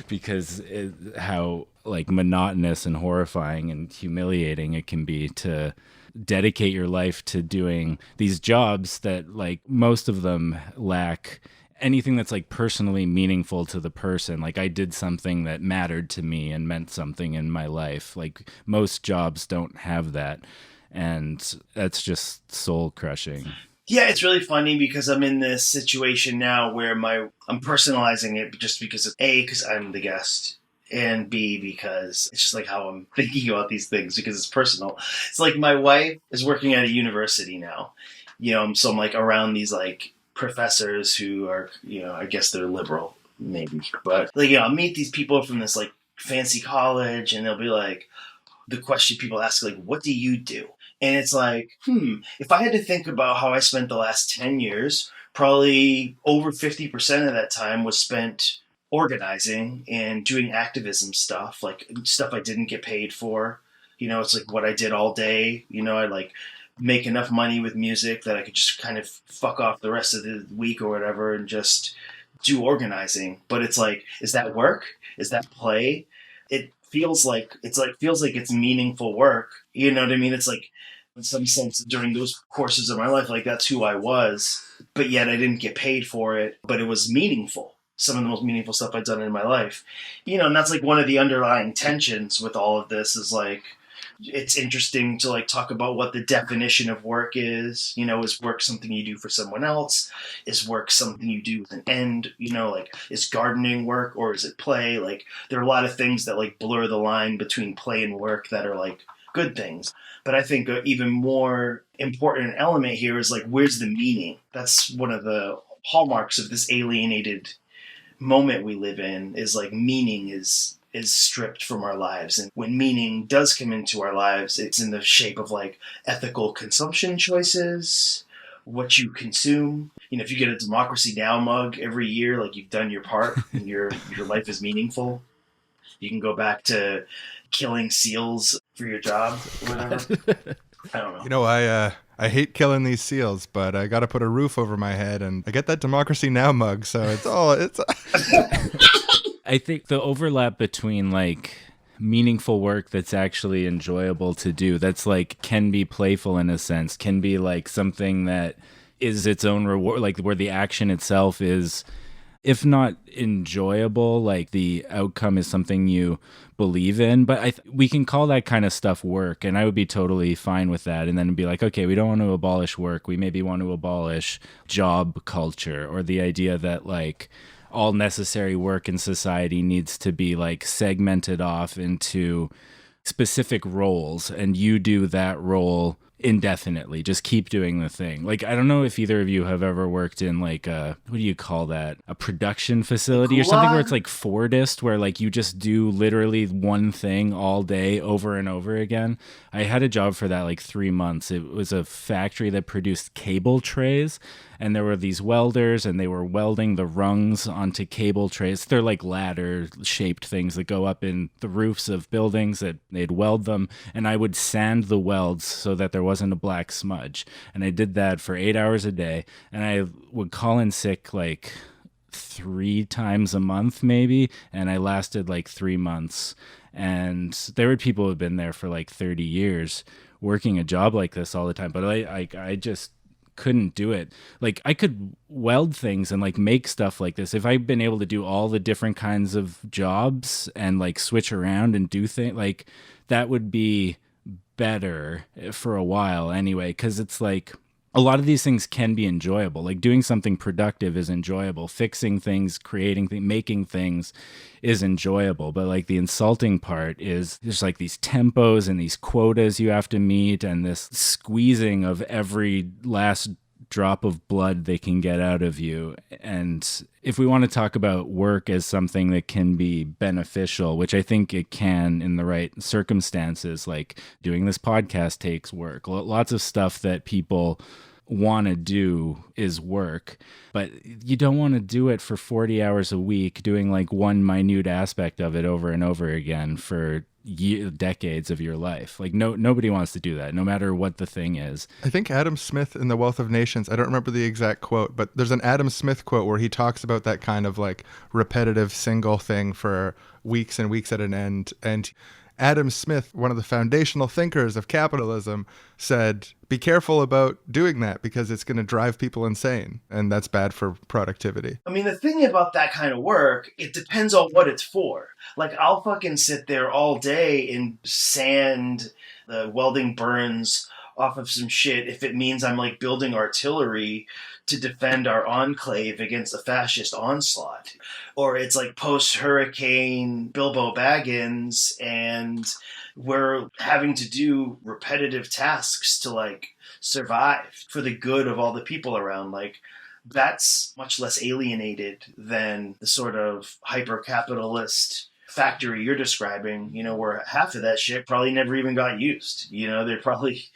because how like monotonous and horrifying and humiliating it can be to dedicate your life to doing these jobs that like most of them lack anything that's like personally meaningful to the person. Like, I did something that mattered to me and meant something in my life. Like, most jobs don't have that, and that's just soul crushing. Yeah, it's really funny because I'm in this situation now where I'm personalizing it just because of A, because I'm the guest, and B, because it's just like how I'm thinking about these things because it's personal. It's like my wife is working at a university now, so I'm like around these like professors who are, I guess they're liberal, maybe, but like, I'll meet these people from this like fancy college, and they'll be like, the question people ask, like, what do you do? And it's like, if I had to think about how I spent the last 10 years, probably over 50% of that time was spent organizing and doing activism stuff, like stuff I didn't get paid for. It's like what I did all day. I like make enough money with music that I could just kind of fuck off the rest of the week or whatever and just do organizing. But it's like, is that work? Is that play? It feels like it's meaningful work. You know what I mean? It's like, in some sense, during those courses of my life, like that's who I was, but yet I didn't get paid for it, but it was meaningful. Some of the most meaningful stuff I've done in my life, and that's like one of the underlying tensions with all of this is like, it's interesting to like talk about what the definition of work is. Is work something you do for someone else? Is work something you do with an end? Like, is gardening work or is it play? Like, there are a lot of things that like blur the line between play and work that are like good things. But I think an even more important element here is like, where's the meaning? That's one of the hallmarks of this alienated moment we live in, is like meaning is stripped from our lives. And when meaning does come into our lives, it's in the shape of like ethical consumption choices, what you consume. If you get a Democracy Now! Mug every year, like you've done your part and your life is meaningful. You can go back to killing seals for your job or whatever. I don't know. I hate killing these seals, but I got to put a roof over my head, and I get that Democracy Now! Mug, so it's. I think the overlap between like meaningful work that's actually enjoyable to do, that's like can be playful in a sense, can be like something that is its own reward, like where the action itself is, if not enjoyable, like the outcome is something you believe in. But we can call that kind of stuff work, and I would be totally fine with that. And then be like, okay, we don't want to abolish work. We maybe want to abolish job culture, or the idea that like all necessary work in society needs to be like segmented off into specific roles, and you do that role indefinitely. Just keep doing the thing. Like, I don't know if either of you have ever worked in like a, what do you call that? A production facility or something where it's like Fordist, where like you just do literally one thing all day over and over again. I had a job for that like 3 months. It was a factory that produced cable trays, and there were these welders, and they were welding the rungs onto cable trays. They're like ladder shaped things that go up in the roofs of buildings, that they'd weld them, and I would sand the welds so that there wasn't a black smudge. And I did that for 8 hours a day, and I would call in sick like 3 times a month maybe, and I lasted like 3 months. And there were people who had been there for like 30 years working a job like this all the time, but I just couldn't do it. Like, I could weld things and like make stuff like this if I'd been able to do all the different kinds of jobs and like switch around and do things, like that would be better for a while anyway, because it's like a lot of these things can be enjoyable. Like, doing something productive is enjoyable. Fixing things, creating things, making things is enjoyable. But like the insulting part is there's like these tempos and these quotas you have to meet, and this squeezing of every last drop of blood they can get out of you. And if we want to talk about work as something that can be beneficial, which I think it can in the right circumstances, like doing this podcast takes work. Lots of stuff that people want to do is work, but you don't want to do it for 40 hours a week doing like one minute aspect of it over and over again for decades of your life. Like nobody wants to do that, no matter what the thing is. I think Adam Smith in The Wealth of Nations, I don't remember the exact quote, but there's an Adam Smith quote where he talks about that kind of like repetitive single thing for weeks and weeks at an end. And Adam Smith, one of the foundational thinkers of capitalism, said, be careful about doing that because it's going to drive people insane. And that's bad for productivity. I mean, the thing about that kind of work, it depends on what it's for. Like, I'll fucking sit there all day and sand the welding burns off of some shit if it means I'm like building artillery to defend our enclave against a fascist onslaught. Or it's like post-hurricane Bilbo Baggins and we're having to do repetitive tasks to like survive for the good of all the people around. Like, that's much less alienated than the sort of hyper-capitalist factory you're describing, you know, where half of that shit probably never even got used. You know, they probably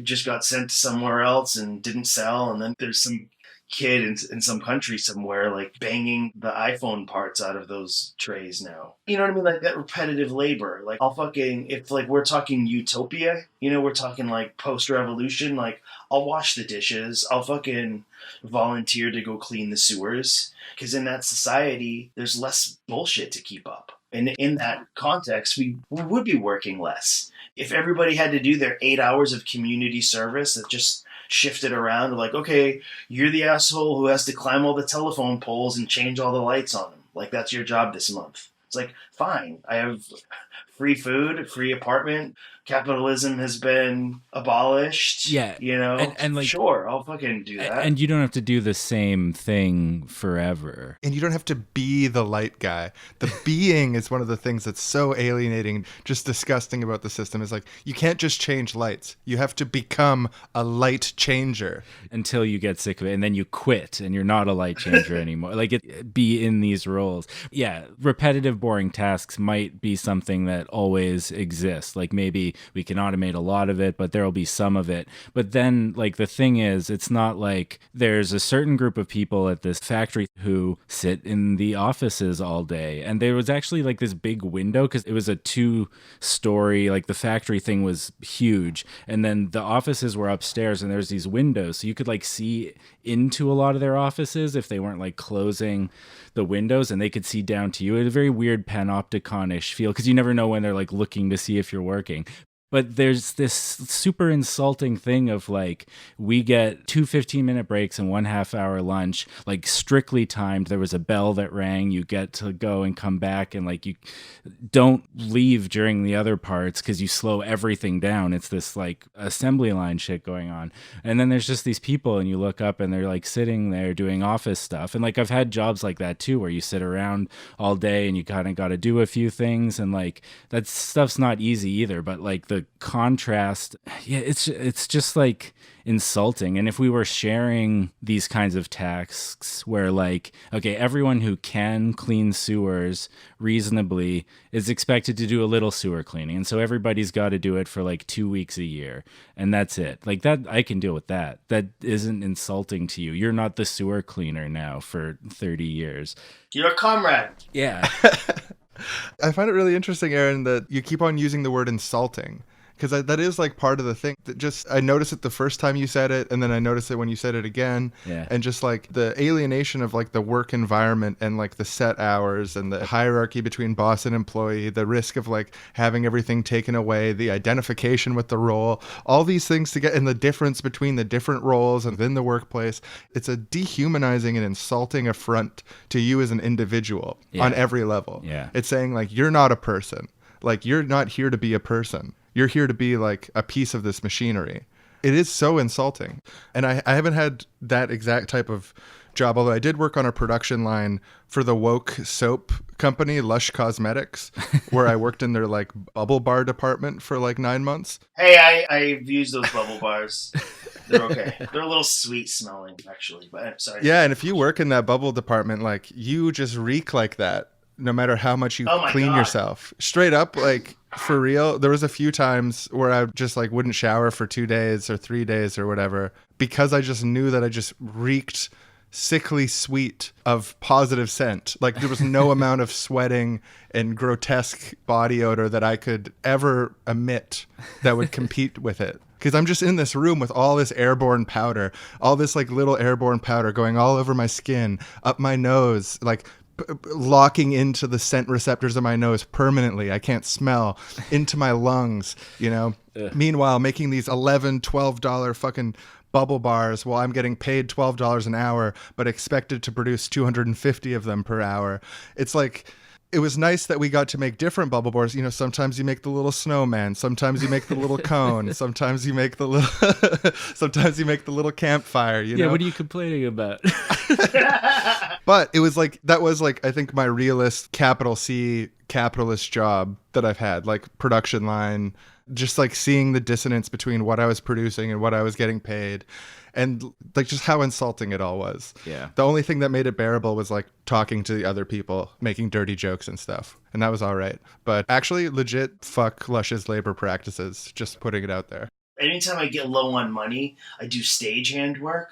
just got sent somewhere else and didn't sell. And then there's some kid in some country somewhere like banging the iPhone parts out of those trays now. You know what I mean? Like that repetitive labor. Like if like we're talking utopia, you know, we're talking like post-revolution, like I'll wash the dishes. I'll fucking volunteer to go clean the sewers. Because in that society, there's less bullshit to keep up. And in that context, we would be working less. If everybody had to do their 8 hours of community service that just shifted around, like, okay, you're the asshole who has to climb all the telephone poles and change all the lights on them. Like, that's your job this month. It's like, fine, I have free food, free apartment. Capitalism has been abolished. Yeah. You know, and like, sure, I'll fucking do that. And you don't have to do the same thing forever. And you don't have to be the light guy. The being is one of the things that's so alienating, just disgusting about the system. Is like, you can't just change lights. You have to become a light changer. Until you get sick of it, and then you quit, and you're not a light changer anymore. Like, be in these roles. Yeah, repetitive, boring tasks might be something that always exists. Like, maybe we can automate a lot of it, but there'll be some of it. But then, like, the thing is, it's not like there's a certain group of people at this factory who sit in the offices all day. And there was actually like this big window because it was a 2-story, like the factory thing was huge. And then the offices were upstairs and there's these windows. So you could like see into a lot of their offices if they weren't like closing the windows, and they could see down to you. It was a very weird panopticon-ish feel because you never know when they're like looking to see if you're working. But there's this super insulting thing of like, we get 2 15-minute breaks and 1 half-hour lunch, like strictly timed. There was a bell that rang. You get to go and come back, and like you don't leave during the other parts because you slow everything down. It's this like assembly line shit going on. And then there's just these people, and you look up and they're like sitting there doing office stuff. And like I've had jobs like that too, where you sit around all day and you kind of got to do a few things, and like that stuff's not easy either. But like the contrast, yeah, it's just like insulting. And if we were sharing these kinds of tasks where like, okay, everyone who can clean sewers reasonably is expected to do a little sewer cleaning, and so everybody's got to do it for like 2 weeks a year, and that's it. Like that, I can deal with that. That isn't insulting to you. You're not the sewer cleaner now for 30 years. You're a comrade. Yeah. I find it really interesting, Aaron, that you keep on using the word insulting. Because that is like part of the thing that just, I noticed it the first time you said it, and then I noticed it when you said it again. Yeah. And just like the alienation of like the work environment and like the set hours and the hierarchy between boss and employee, the risk of like having everything taken away, the identification with the role, all these things to get, and the difference between the different roles within the workplace. It's a dehumanizing and insulting affront to you as an individual on every level. Yeah. It's saying like, you're not a person. Like, you're not here to be a person. You're here to be like a piece of this machinery. It is so insulting. And I haven't had that exact type of job, although I did work on a production line for the woke soap company, Lush Cosmetics, where I worked in their like bubble bar department for like 9 months. Hey, I've used those bubble bars. They're okay. They're a little sweet smelling, actually. But sorry. Yeah, and if you work in that bubble department, like you just reek like that, no matter how much you Oh my clean God. yourself. Straight up, like for real. There was a few times where I just like wouldn't shower for 2 days or 3 days or whatever because I just knew that I just reeked sickly sweet of positive scent. Like there was no amount of sweating and grotesque body odor that I could ever emit that would compete with it. Because I'm just in this room with all this airborne powder, all this like little airborne powder going all over my skin, up my nose, like locking into the scent receptors of my nose permanently. I can't smell, into my lungs, you know. Meanwhile, making these $11-12 fucking bubble bars while I'm getting paid $12 an hour, but expected to produce 250 of them per hour. It's like, it was nice that we got to make different bubble bars. You know, sometimes you make the little snowman, sometimes you make the little cone, sometimes you make the little, sometimes you make the little campfire. You know, what are you complaining about? but it was like that was like I think my realist capital C capitalist job that I've had, like production line, just like seeing the dissonance between what I was producing and what I was getting paid. And like just how insulting it all was. Yeah. The only thing that made it bearable was like talking to the other people, making dirty jokes and stuff. And that was all right. But actually legit fuck Lush's labor practices, just putting it out there. Anytime I get low on money, I do stagehand work.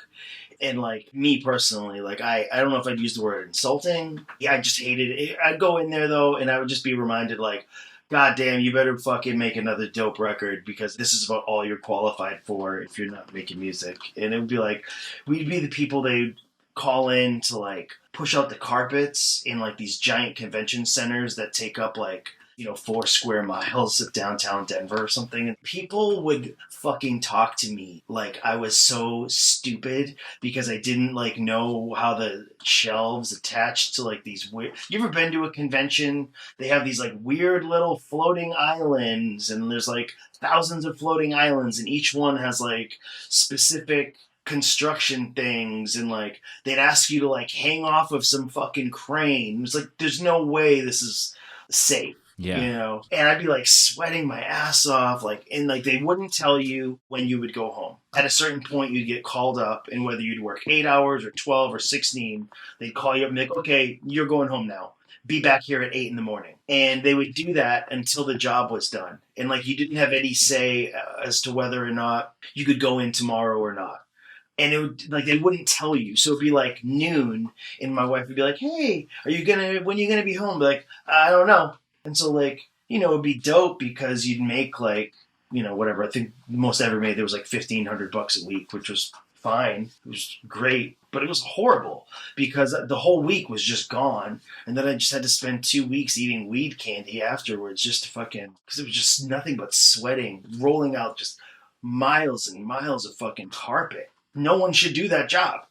And like me personally, like I don't know if I'd use the word insulting. Yeah, I just hated it. I'd go in there though, and I would just be reminded like, God damn, you better fucking make another dope record because this is about all you're qualified for if you're not making music. And it would be like, we'd be the people they'd call in to like push out the carpets in like these giant convention centers that take up like, 4 square miles of downtown Denver or something. And people would fucking talk to me like I was so stupid because I didn't like know how the shelves attached to like these weird... You ever been to a convention? They have these like weird little floating islands and there's like thousands of floating islands and each one has like specific construction things and like they'd ask you to like hang off of some fucking crane. It's like there's no way this is safe. Yeah. And I'd be like sweating my ass off, like, and like they wouldn't tell you when you would go home. At a certain point, you'd get called up, and whether you'd work 8 hours or 12 or 16, they'd call you up and be like, okay, you're going home now. Be back here at 8 in the morning. And they would do that until the job was done. And like you didn't have any say as to whether or not you could go in tomorrow or not. And it would like they wouldn't tell you, so it'd be like noon, and my wife would be like, "Hey, when are you gonna be home?" I'd be like, I don't know. And so, like, it'd be dope because you'd make, like, whatever. I think the most I ever made, there was, like, $1,500 a week, which was fine. It was great. But it was horrible because the whole week was just gone. And then I just had to spend 2 weeks eating weed candy afterwards just to fucking... Because it was just nothing but sweating, rolling out just miles and miles of fucking carpet. No one should do that job.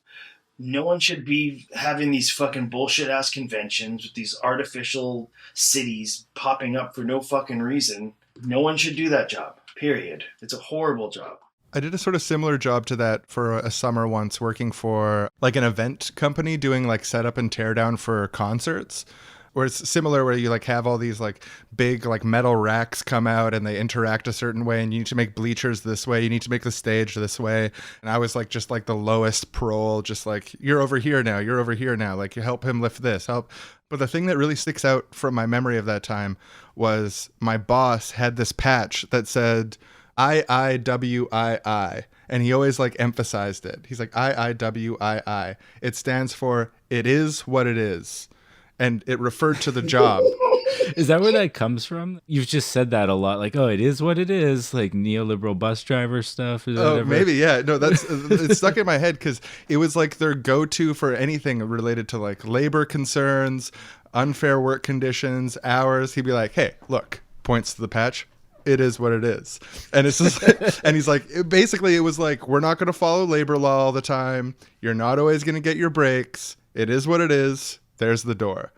No one should be having these fucking bullshit-ass conventions with these artificial cities popping up for no fucking reason. No one should do that job, period. It's a horrible job. I did a sort of similar job to that for a summer once, working for like an event company doing like setup and teardown for concerts. Where it's similar, where you like have all these like big like metal racks come out and they interact a certain way, and you need to make bleachers this way, you need to make the stage this way. And I was like just like the lowest parole, just like you're over here now, like you help him lift this, help. But the thing that really sticks out from my memory of that time was my boss had this patch that said IIWII, and he always like emphasized it. He's like IIWII. It stands for it is what it is. And it referred to the job. Is that where that comes from? You've just said that a lot. Like, oh, it is what it is. Like neoliberal bus driver stuff. Oh, maybe. Yeah. No, it's stuck in my head because it was like their go-to for anything related to like labor concerns, unfair work conditions, hours. He'd be like, hey, look, points to the patch. It is what it is. And it's just and he's like, basically it was like, we're not going to follow labor law all the time. You're not always going to get your breaks. It is what it is. There's the door.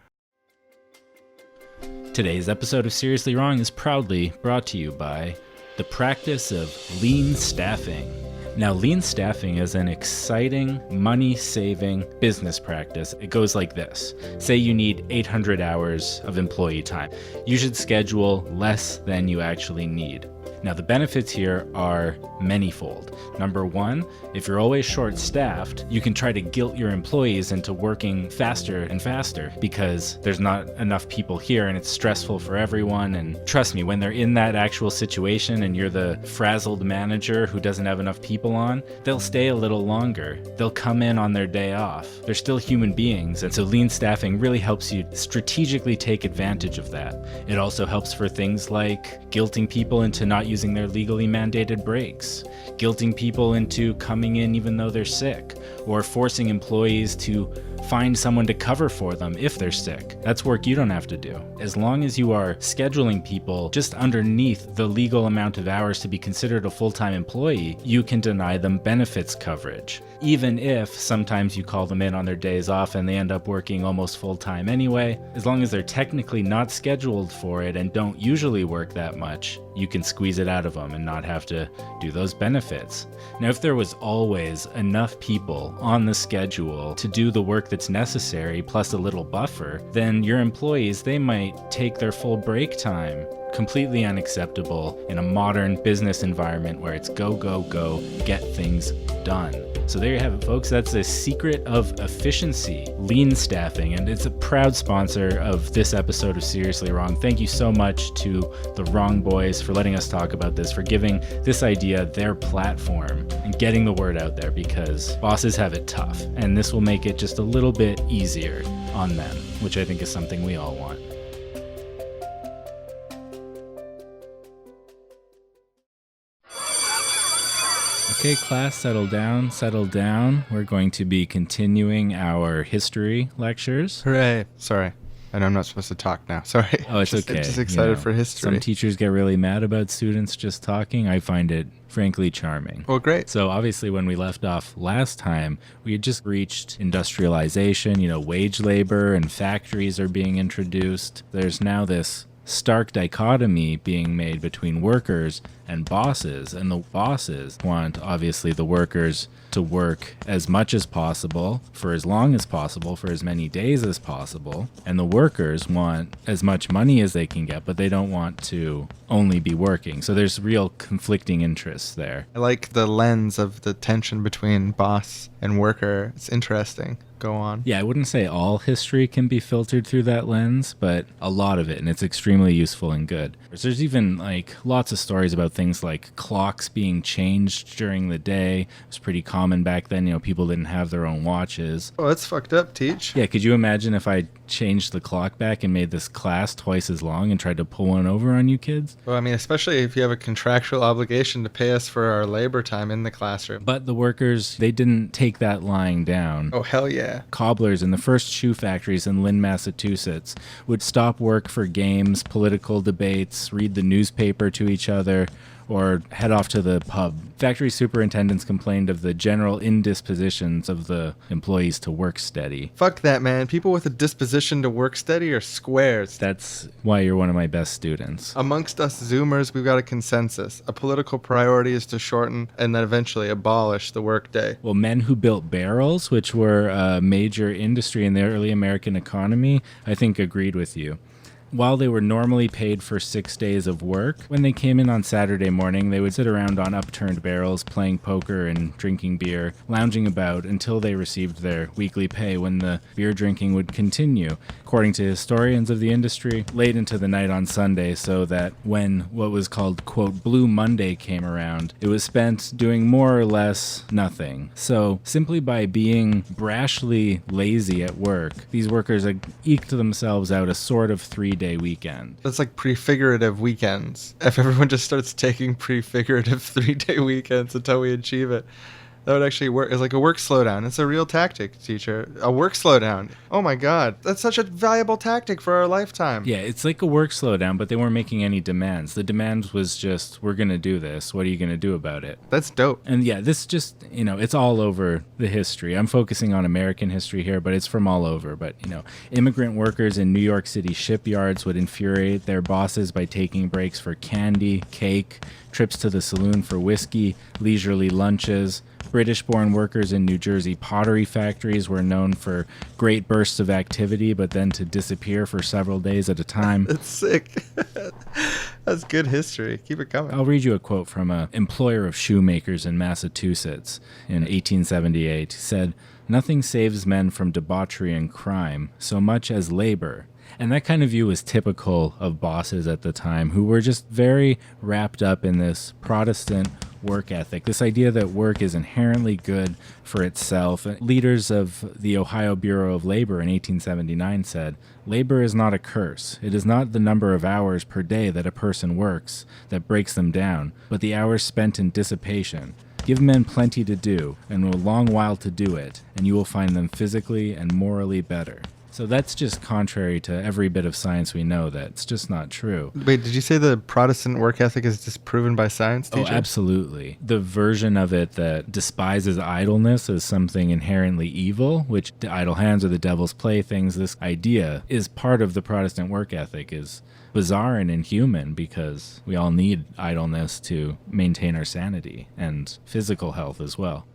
Today's episode of Seriously Wrong is proudly brought to you by the practice of lean staffing. Now, lean staffing is an exciting, money-saving business practice. It goes like this. Say you need 800 hours of employee time. You should schedule less than you actually need. Now, the benefits here are manyfold. Number one, if you're always short-staffed, you can try to guilt your employees into working faster and faster because there's not enough people here and it's stressful for everyone. And trust me, when they're in that actual situation and you're the frazzled manager who doesn't have enough people on, they'll stay a little longer. They'll come in on their day off. They're still human beings, and so lean staffing really helps you strategically take advantage of that. It also helps for things like guilting people into not using their legally mandated breaks, guilting people into coming in even though they're sick, or forcing employees to find someone to cover for them if they're sick. That's work you don't have to do. As long as you are scheduling people just underneath the legal amount of hours to be considered a full-time employee, you can deny them benefits coverage. Even if sometimes you call them in on their days off and they end up working almost full-time anyway, as long as they're technically not scheduled for it and don't usually work that much, you can squeeze it out of them and not have to do those benefits. Now, if there was always enough people on the schedule to do the work that's necessary plus a little buffer, then your employees, they might take their full break time. Completely unacceptable in a modern business environment where it's go, go, go, get things done. So there you have it, folks. That's the secret of efficiency, lean staffing, and it's a proud sponsor of this episode of Seriously Wrong. Thank you so much to the Wrong Boys for letting us talk about this, for giving this idea their platform and getting the word out there, because bosses have it tough, and this will make it just a little bit easier on them, which I think is something we all want. Okay, class, settle down, settle down. We're going to be continuing our history lectures. Hooray. Sorry. I know I'm not supposed to talk now. Sorry. Oh, it's just, okay. I'm just excited for history. Some teachers get really mad about students just talking. I find it frankly charming. Well, great. So obviously when we left off last time, we had just reached industrialization, wage labor and factories are being introduced. There's now this stark dichotomy being made between workers and bosses, and the bosses want obviously the workers to work as much as possible for as long as possible for as many days as possible, and the workers want as much money as they can get, but they don't want to only be working. So there's real conflicting interests there. I like the lens of the tension between boss and worker. It's interesting. Go on. Yeah, I wouldn't say all history can be filtered through that lens, but a lot of it, and it's extremely useful and good. There's even lots of stories about things like clocks being changed during the day. It was pretty common back then. People didn't have their own watches. Oh, that's fucked up, Teach. Yeah, could you imagine if I changed the clock back and made this class twice as long and tried to pull one over on you kids? Well, I mean, especially if you have a contractual obligation to pay us for our labor time in the classroom. But the workers, they didn't take that lying down. Oh, hell yeah. Cobblers in the first shoe factories in Lynn, Massachusetts would stop work for games, political debates, read the newspaper to each other, or head off to the pub. Factory superintendents complained of the general indispositions of the employees to work steady. Fuck that, man. People with a disposition to work steady are squares. That's why you're one of my best students. Amongst us Zoomers, we've got a consensus. A political priority is to shorten and then eventually abolish the workday. Well, men who built barrels, which were a major industry in the early American economy, I think agreed with you. While they were normally paid for 6 days of work, when they came in on Saturday morning, they would sit around on upturned barrels, playing poker and drinking beer, lounging about until they received their weekly pay, when the beer drinking would continue, according to historians of the industry, late into the night on Sunday, so that when what was called, quote, Blue Monday came around, it was spent doing more or less nothing. So simply by being brashly lazy at work, these workers eked themselves out a sort of 3-day weekend. That's like prefigurative weekends. If everyone just starts taking prefigurative 3-day weekends until we achieve it, That would actually work. It's like a work slowdown. It's a real tactic, teacher. A work slowdown. Oh my God. That's such a valuable tactic for our lifetime. Yeah, it's like a work slowdown, but they weren't making any demands. The demand was just, we're going to do this. What are you going to do about it? That's dope. And yeah, this just, it's all over the history. I'm focusing on American history here, but it's from all over. But, immigrant workers in New York City shipyards would infuriate their bosses by taking breaks for candy, cake, trips to the saloon for whiskey, leisurely lunches. British-born workers in New Jersey pottery factories were known for great bursts of activity, but then to disappear for several days at a time. That's sick. That's good history. Keep it coming. I'll read you a quote from an employer of shoemakers in Massachusetts in 1878. He said, "Nothing saves men from debauchery and crime so much as labor." And that kind of view was typical of bosses at the time who were just very wrapped up in this Protestant work ethic, this idea that work is inherently good for itself. Leaders of the Ohio Bureau of Labor in 1879 said, "Labor is not a curse. It is not the number of hours per day that a person works that breaks them down, but the hours spent in dissipation. Give men plenty to do, and a long while to do it, and you will find them physically and morally better." So that's just contrary to every bit of science we know. That's just not true. Wait, did you say the Protestant work ethic is disproven by science, teacher? Oh, absolutely. The version of it that despises idleness as something inherently evil, which the idle hands are the devil's playthings, this idea is part of the Protestant work ethic, is bizarre and inhuman because we all need idleness to maintain our sanity and physical health as well.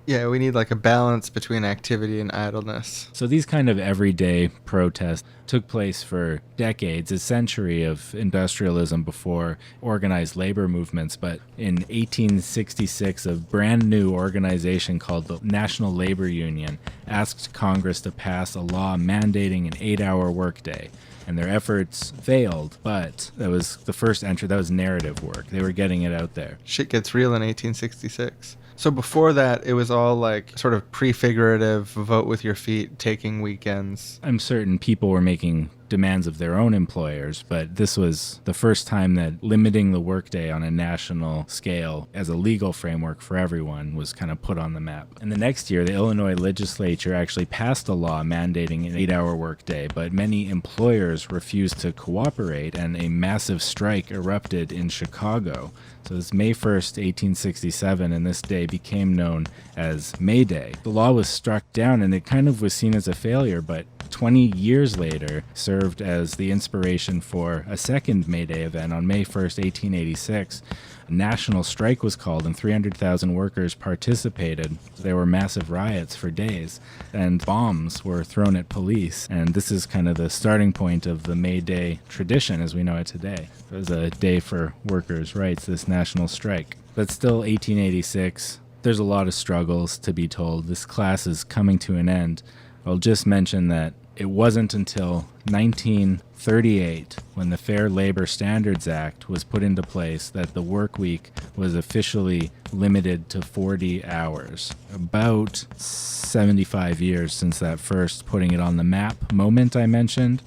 Yeah, we need like a balance between activity and idleness. So these kind of everyday protests took place for decades, a century of industrialism before organized labor movements. But in 1866, a brand new organization called the National Labor Union asked Congress to pass a law mandating an 8-hour workday. And their efforts failed, but that was the first entry. That was narrative work. They were getting it out there. Shit gets real in 1866. So before that, it was all like sort of prefigurative, vote with your feet, taking weekends. I'm certain people were making demands of their own employers, but this was the first time that limiting the workday on a national scale as a legal framework for everyone was kind of put on the map. And the next year, the Illinois legislature actually passed a law mandating an 8-hour workday, but many employers refused to cooperate, and a massive strike erupted in Chicago. So it's May 1st, 1867, and this day became known as May Day. The law was struck down, and it kind of was seen as a failure, but 20 years later served as the inspiration for a second May Day event on May 1st, 1886. A national strike was called, and 300,000 workers participated. There were massive riots for days, and bombs were thrown at police. And this is kind of the starting point of the May Day tradition as we know it today. It was a day for workers' rights, this national strike. But still 1886. There's a lot of struggles to be told. This class is coming to an end. I'll just mention that it wasn't until 1938, when the Fair Labor Standards Act was put into place, that the work week was officially limited to 40 hours. About 75 years since that first putting it on the map moment I mentioned,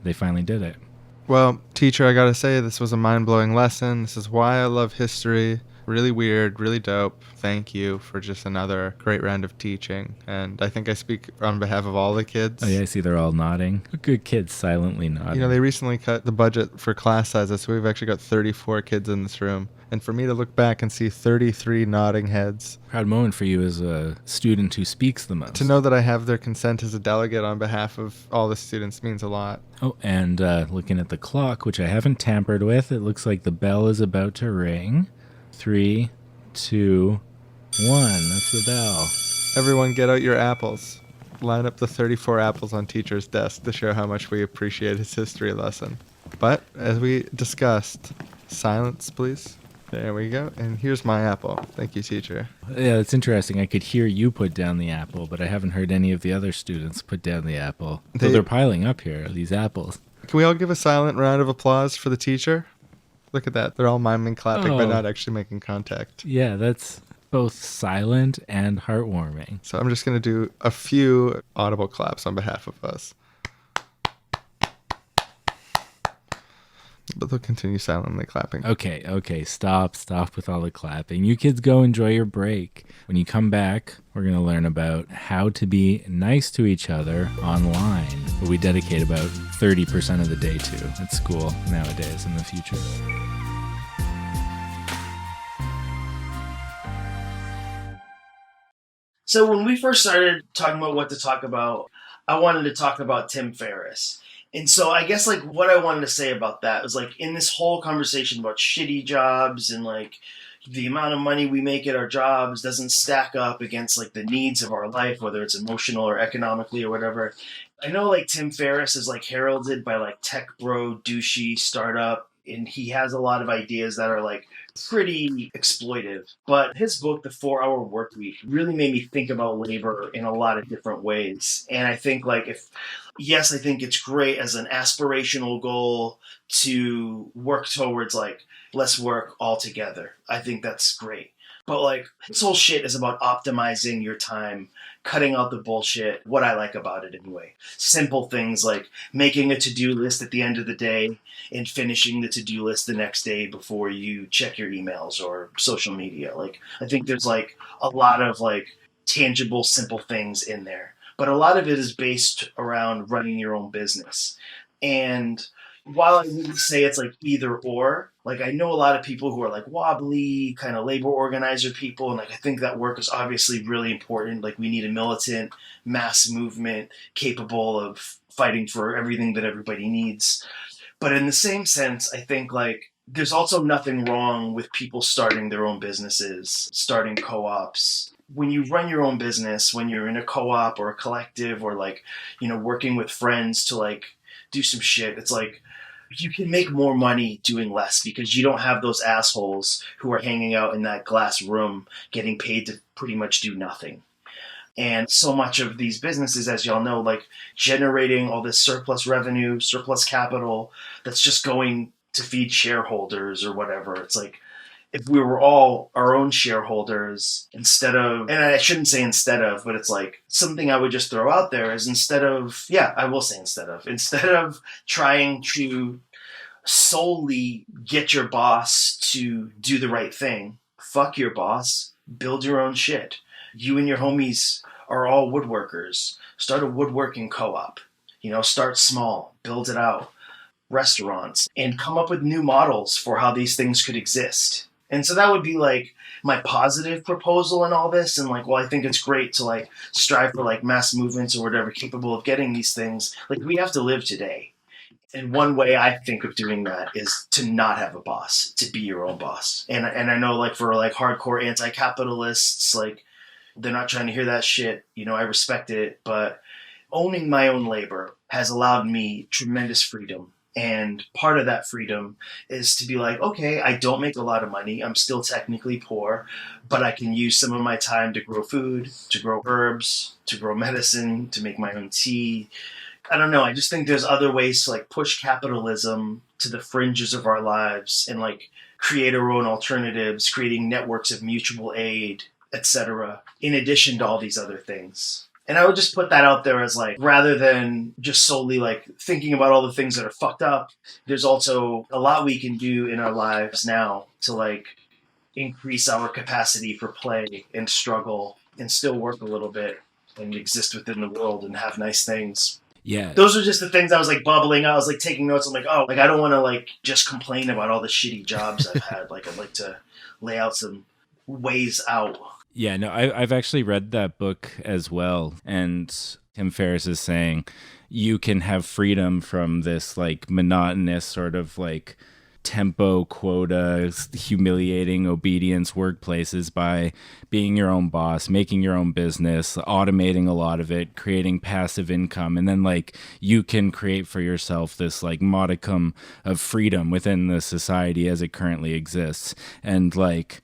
they finally did it. Well, teacher, I gotta say, this was a mind-blowing lesson. This is why I love history. Really weird, really dope. Thank you for just another great round of teaching. And I think I speak on behalf of all the kids. Oh yeah, I see they're all nodding. Good kids silently nodding. You know, they recently cut the budget for class sizes, so we've actually got 34 kids in this room. And for me to look back and see 33 nodding heads. Proud moment for you as a student who speaks the most. To know that I have their consent as a delegate on behalf of all the students means a lot. Oh, and looking at the clock, which I haven't tampered with, it looks like the bell is about to ring. 3, 2, 1. That's the bell. Everyone get out your apples. Line up the 34 apples on teacher's desk to show how much we appreciate his history lesson. But, as we discussed, silence, please. There we go. And here's my apple. Thank you, teacher. Yeah, it's interesting. I could hear you put down the apple, but I haven't heard any of the other students put down the apple. So they're piling up here, these apples. Can we all give a silent round of applause for the teacher? Look at that. They're all miming clapping, but Oh. not actually making contact. Yeah, that's both silent and heartwarming. So I'm just going to do a few audible claps on behalf of us. But they'll continue silently clapping. Okay, stop with all the clapping. You kids go enjoy your break. When you come back, we're going to learn about how to be nice to each other online. But we dedicate about 30% of the day to at school nowadays in the future. So when we first started talking about what to talk about, I wanted to talk about Tim Ferriss. And so I guess like what I wanted to say about that was like in this whole conversation about shitty jobs and like the amount of money we make at our jobs doesn't stack up against like the needs of our life, whether it's emotional or economically or whatever. I know like Tim Ferriss is like heralded by like tech bro, douchey, startup, and he has a lot of ideas that are like pretty exploitive. But his book, The 4-Hour Workweek, really made me think about labor in a lot of different ways. And I think like yes, I think it's great as an aspirational goal to work towards like less work altogether. I think that's great. But like this whole shit is about optimizing your time, cutting out the bullshit, what I like about it anyway. Simple things like making a to-do list at the end of the day and finishing the to-do list the next day before you check your emails or social media. Like I think there's like a lot of like tangible, simple things in there. But a lot of it is based around running your own business. And while I wouldn't say it's like either or, like I know a lot of people who are like wobbly kind of labor organizer people, and like I think that work is obviously really important. Like we need a militant mass movement capable of fighting for everything that everybody needs. But in the same sense, I think like there's also nothing wrong with people starting their own businesses, starting co-ops. When you run your own business, when you're in a co-op or a collective or like, you know, working with friends to like do some shit, it's like you can make more money doing less because you don't have those assholes who are hanging out in that glass room getting paid to pretty much do nothing. And so much of these businesses, as y'all know, like generating all this surplus revenue, surplus capital that's just going to feed shareholders or whatever. It's like if we were all our own shareholders instead of, and I shouldn't say instead of, but it's like something I would just throw out there is instead of trying to solely get your boss to do the right thing, fuck your boss, build your own shit. You and your homies are all woodworkers. Start a woodworking co-op. You know, start small, build it out. Restaurants, and come up with new models for how these things could exist. And so that would be like my positive proposal in all this. And like, well, I think it's great to like strive for like mass movements or whatever capable of getting these things. Like we have to live today. And one way I think of doing that is to not have a boss, to be your own boss. And I know like for like hardcore anti-capitalists, like they're not trying to hear that shit. You know, I respect it, but owning my own labor has allowed me tremendous freedom. And part of that freedom is to be like, okay, I don't make a lot of money. I'm still technically poor, but I can use some of my time to grow food, to grow herbs, to grow medicine, to make my own tea. I don't know. I just think there's other ways to like push capitalism to the fringes of our lives and like create our own alternatives, creating networks of mutual aid, etc., in addition to all these other things. And I would just put that out there as like, rather than just solely like thinking about all the things that are fucked up, there's also a lot we can do in our lives now to like increase our capacity for play and struggle and still work a little bit and exist within the world and have nice things. Yeah. Those are just the things I was like bubbling out. I was like taking notes. I'm like, oh, like I don't want to like just complain about all the shitty jobs I've had. Like I'd like to lay out some ways out. Yeah, no, I've actually read that book as well. And Tim Ferriss is saying you can have freedom from this like monotonous sort of like tempo quota, humiliating obedience workplaces by being your own boss, making your own business, automating a lot of it, creating passive income. And then like you can create for yourself this like modicum of freedom within the society as it currently exists. And like,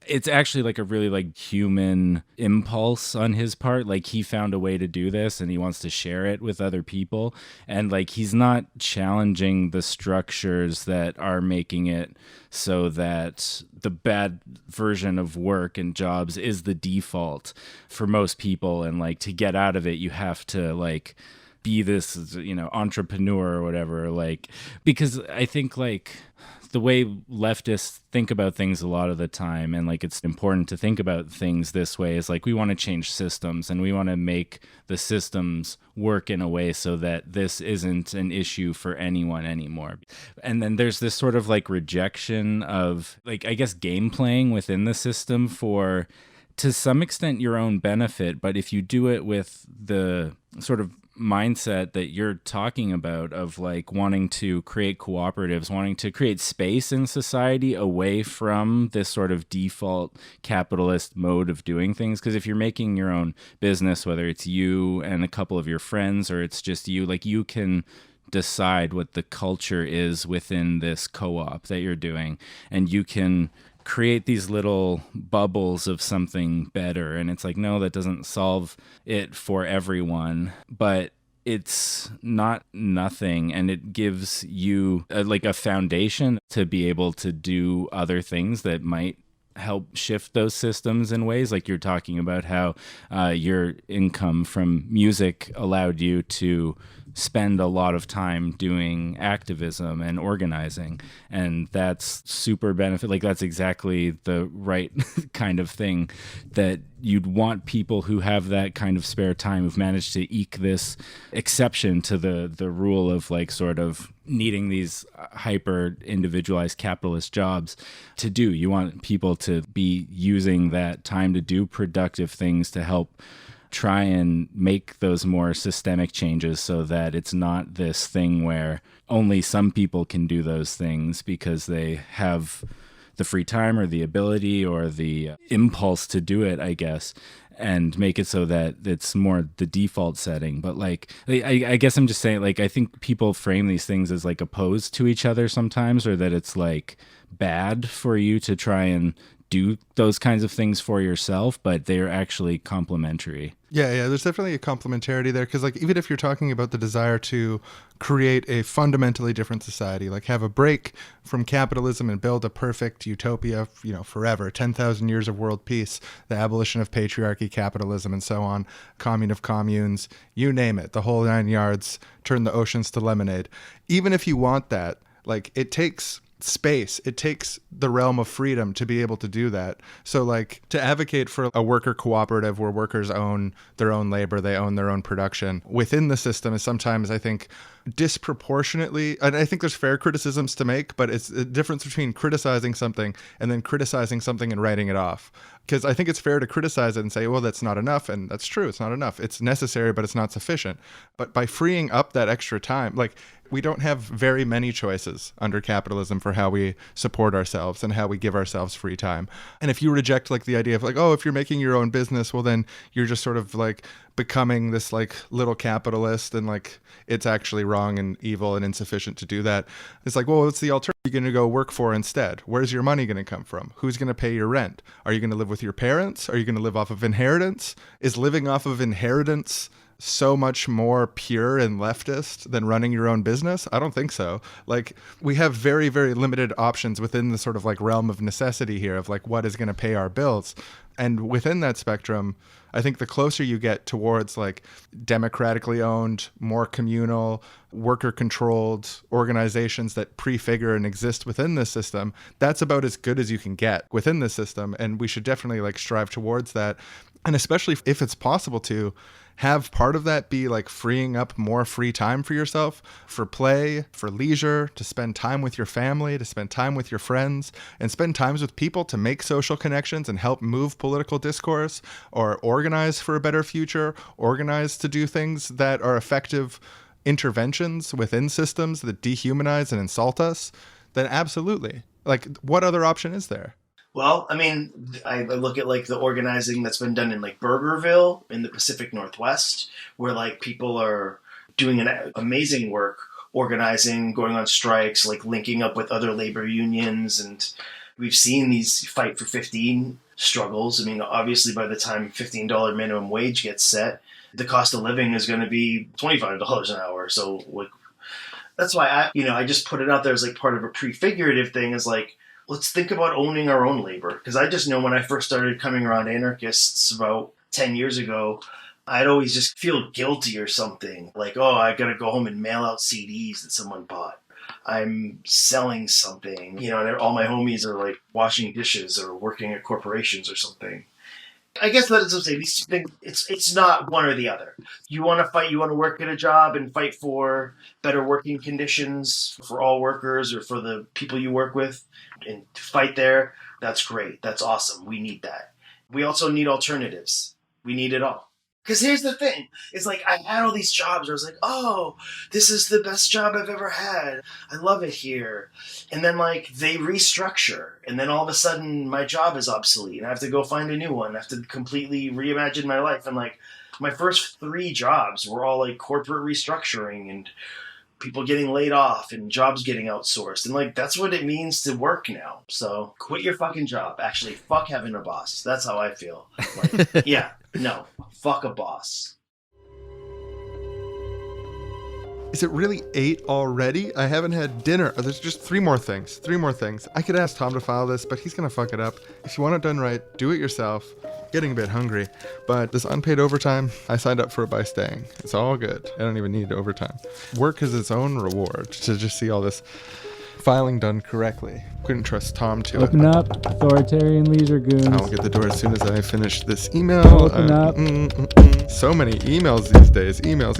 it's actually like a really like human impulse on his part. Like he found a way to do this and he wants to share it with other people. And like, he's not challenging the structures that are making it so that the bad version of work and jobs is the default for most people. And like to get out of it, you have to like be this, entrepreneur or whatever, like, because I think like the way leftists think about things a lot of the time, and like it's important to think about things this way, is like we want to change systems and we want to make the systems work in a way so that this isn't an issue for anyone anymore. And then there's this sort of like rejection of like, I guess, game playing within the system for, to some extent, your own benefit. But if you do it with the sort of mindset that you're talking about of like wanting to create cooperatives, wanting to create space in society away from this sort of default capitalist mode of doing things. Because if you're making your own business, whether it's you and a couple of your friends or it's just you, like you can decide what the culture is within this co-op that you're doing, and you can create these little bubbles of something better. And it's like, no, that doesn't solve it for everyone, but it's not nothing. And it gives you a foundation to be able to do other things that might help shift those systems in ways. Like you're talking about how your income from music allowed you to spend a lot of time doing activism and organizing, and that's super benefit. Like that's exactly the right kind of thing that you'd want people who have that kind of spare time, who've managed to eke this exception to the rule of like sort of needing these hyper individualized capitalist jobs to do. You want people to be using that time to do productive things to help try and make those more systemic changes so that it's not this thing where only some people can do those things because they have the free time or the ability or the impulse to do it, I guess, and make it so that it's more the default setting. But like, I guess I'm just saying, like, I think people frame these things as like opposed to each other sometimes, or that it's like bad for you to try and do those kinds of things for yourself, but they're actually complementary. Yeah, there's definitely a complementarity there, because like even if you're talking about the desire to create a fundamentally different society, like have a break from capitalism and build a perfect utopia, forever, 10,000 years of world peace, the abolition of patriarchy, capitalism, and so on, commune of communes, you name it, the whole 9 yards, turn the oceans to lemonade. Even if you want that, like it takes space, it takes the realm of freedom to be able to do that. So like to advocate for a worker cooperative where workers own their own labor, they own their own production within the system is sometimes, I think, disproportionately, and I think there's fair criticisms to make, but it's a difference between criticizing something and then criticizing something and writing it off. Because I think it's fair to criticize it and say, well, that's not enough. And that's true. It's not enough. It's necessary, but it's not sufficient. But by freeing up that extra time, like we don't have very many choices under capitalism for how we support ourselves and how we give ourselves free time. And if you reject like the idea of like, oh, if you're making your own business, well, then you're just sort of like becoming this like little capitalist, and like it's actually wrong and evil and insufficient to do that. It's like, well, what's the alternative you're going to go work for instead? Where's your money going to come from? Who's going to pay your rent? Are you going to live with your parents? Are you going to live off of inheritance? Is living off of inheritance so much more pure and leftist than running your own business? I don't think so. Like we have very, very limited options within the sort of like realm of necessity here of like what is going to pay our bills. And within that spectrum, I think the closer you get towards like democratically owned, more communal, worker controlled organizations that prefigure and exist within this system, that's about as good as you can get within the system. And we should definitely like strive towards that. And especially if it's possible to have part of that be like freeing up more free time for yourself, for play, for leisure, to spend time with your family, to spend time with your friends, and spend times with people to make social connections and help move political discourse, or organize for a better future, organize to do things that are effective interventions within systems that dehumanize and insult us, then absolutely. Like, what other option is there? Well, I mean, I look at like the organizing that's been done in like Burgerville in the Pacific Northwest, where like people are doing an amazing work, organizing, going on strikes, like linking up with other labor unions. And we've seen these Fight for 15 struggles. I mean, obviously by the time $15 minimum wage gets set, the cost of living is going to be $25 an hour. So like, that's why I just put it out there as like part of a prefigurative thing, is like, let's think about owning our own labor. Because I just know when I first started coming around anarchists about 10 years ago, I'd always just feel guilty or something. Like, oh, I gotta go home and mail out CDs that someone bought. I'm selling something, you know, and all my homies are like washing dishes or working at corporations or something. I guess that's what I'm saying. These two things, it's not one or the other. You want to fight, you want to work at a job and fight for better working conditions for all workers or for the people you work with and to fight there. That's great. That's awesome. We need that. We also need alternatives. We need it all. Because here's the thing. It's like I had all these jobs where I was like, oh, this is the best job I've ever had. I love it here. And then like they restructure. And then all of a sudden my job is obsolete. And I have to go find a new one. I have to completely reimagine my life. And like my first 3 jobs were all like corporate restructuring and people getting laid off and jobs getting outsourced. And like that's what it means to work now. So quit your fucking job. Actually, fuck having a boss. That's how I feel. Like, yeah. No, fuck a boss. Is it really 8 already? I haven't had dinner. Oh, there's just 3 more things. 3 more things. I could ask Tom to file this, but he's going to fuck it up. If you want it done right, do it yourself. Getting a bit hungry. But this unpaid overtime, I signed up for it by staying. It's all good. I don't even need overtime. Work is its own reward to just see all this filing done correctly. Couldn't trust Tom to Open up, authoritarian leisure goons. I'll get the door as soon as I finish this email. Open up. So many emails these days. Emails.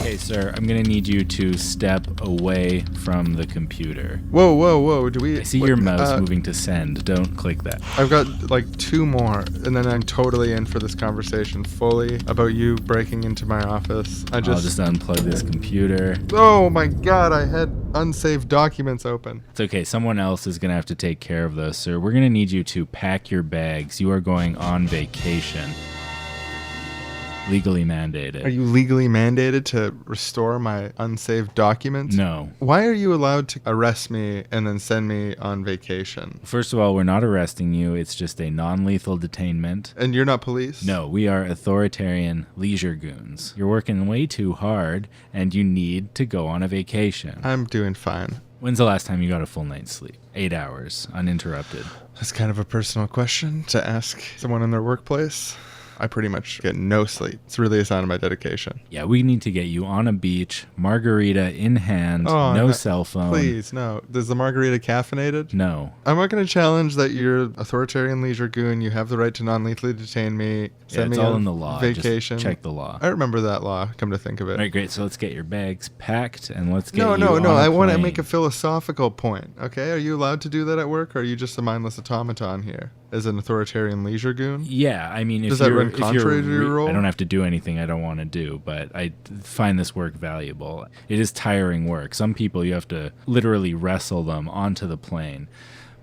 Hey, sir, I'm going to need you to step away from the computer. Whoa. Do we... I see your mouse moving to send. Don't click that. I've got like 2 more, and then I'm totally in for this conversation fully about you breaking into my office. I'll just unplug this computer. Oh my god, I had unsaved documents open. It's okay. Someone else is going to have to take care of those, sir. We're going to need you to pack your bags. You are going on vacation. Legally mandated. Are you legally mandated to restore my unsaved documents? No. Why are you allowed to arrest me and then send me on vacation? First of all, we're not arresting you. It's just a non-lethal detainment. And you're not police? No, we are authoritarian leisure goons. You're working way too hard, and you need to go on a vacation. I'm doing fine. When's the last time you got a full night's sleep? 8 hours, uninterrupted. That's kind of a personal question to ask someone in their workplace. I pretty much get no sleep. It's really a sign of my dedication. Yeah, we need to get you on a beach, margarita in hand, no cell phone. Please, no. Is the margarita caffeinated? No. I'm not going to challenge that you're authoritarian leisure goon. You have the right to non-lethally detain me. Yeah, it's all in the law. Vacation. Just check the law. I remember that law, come to think of it. All right, great. So let's get your bags packed and let's get you No. on a I want to plane. make a philosophical point, okay? Are you allowed to do that at work, or are you just a mindless automaton here as an authoritarian leisure goon? Yeah, I mean, Does that run contrary to your role? I don't have to do anything I don't want to do, but I find this work valuable. It is tiring work. Some people, you have to literally wrestle them onto the plane,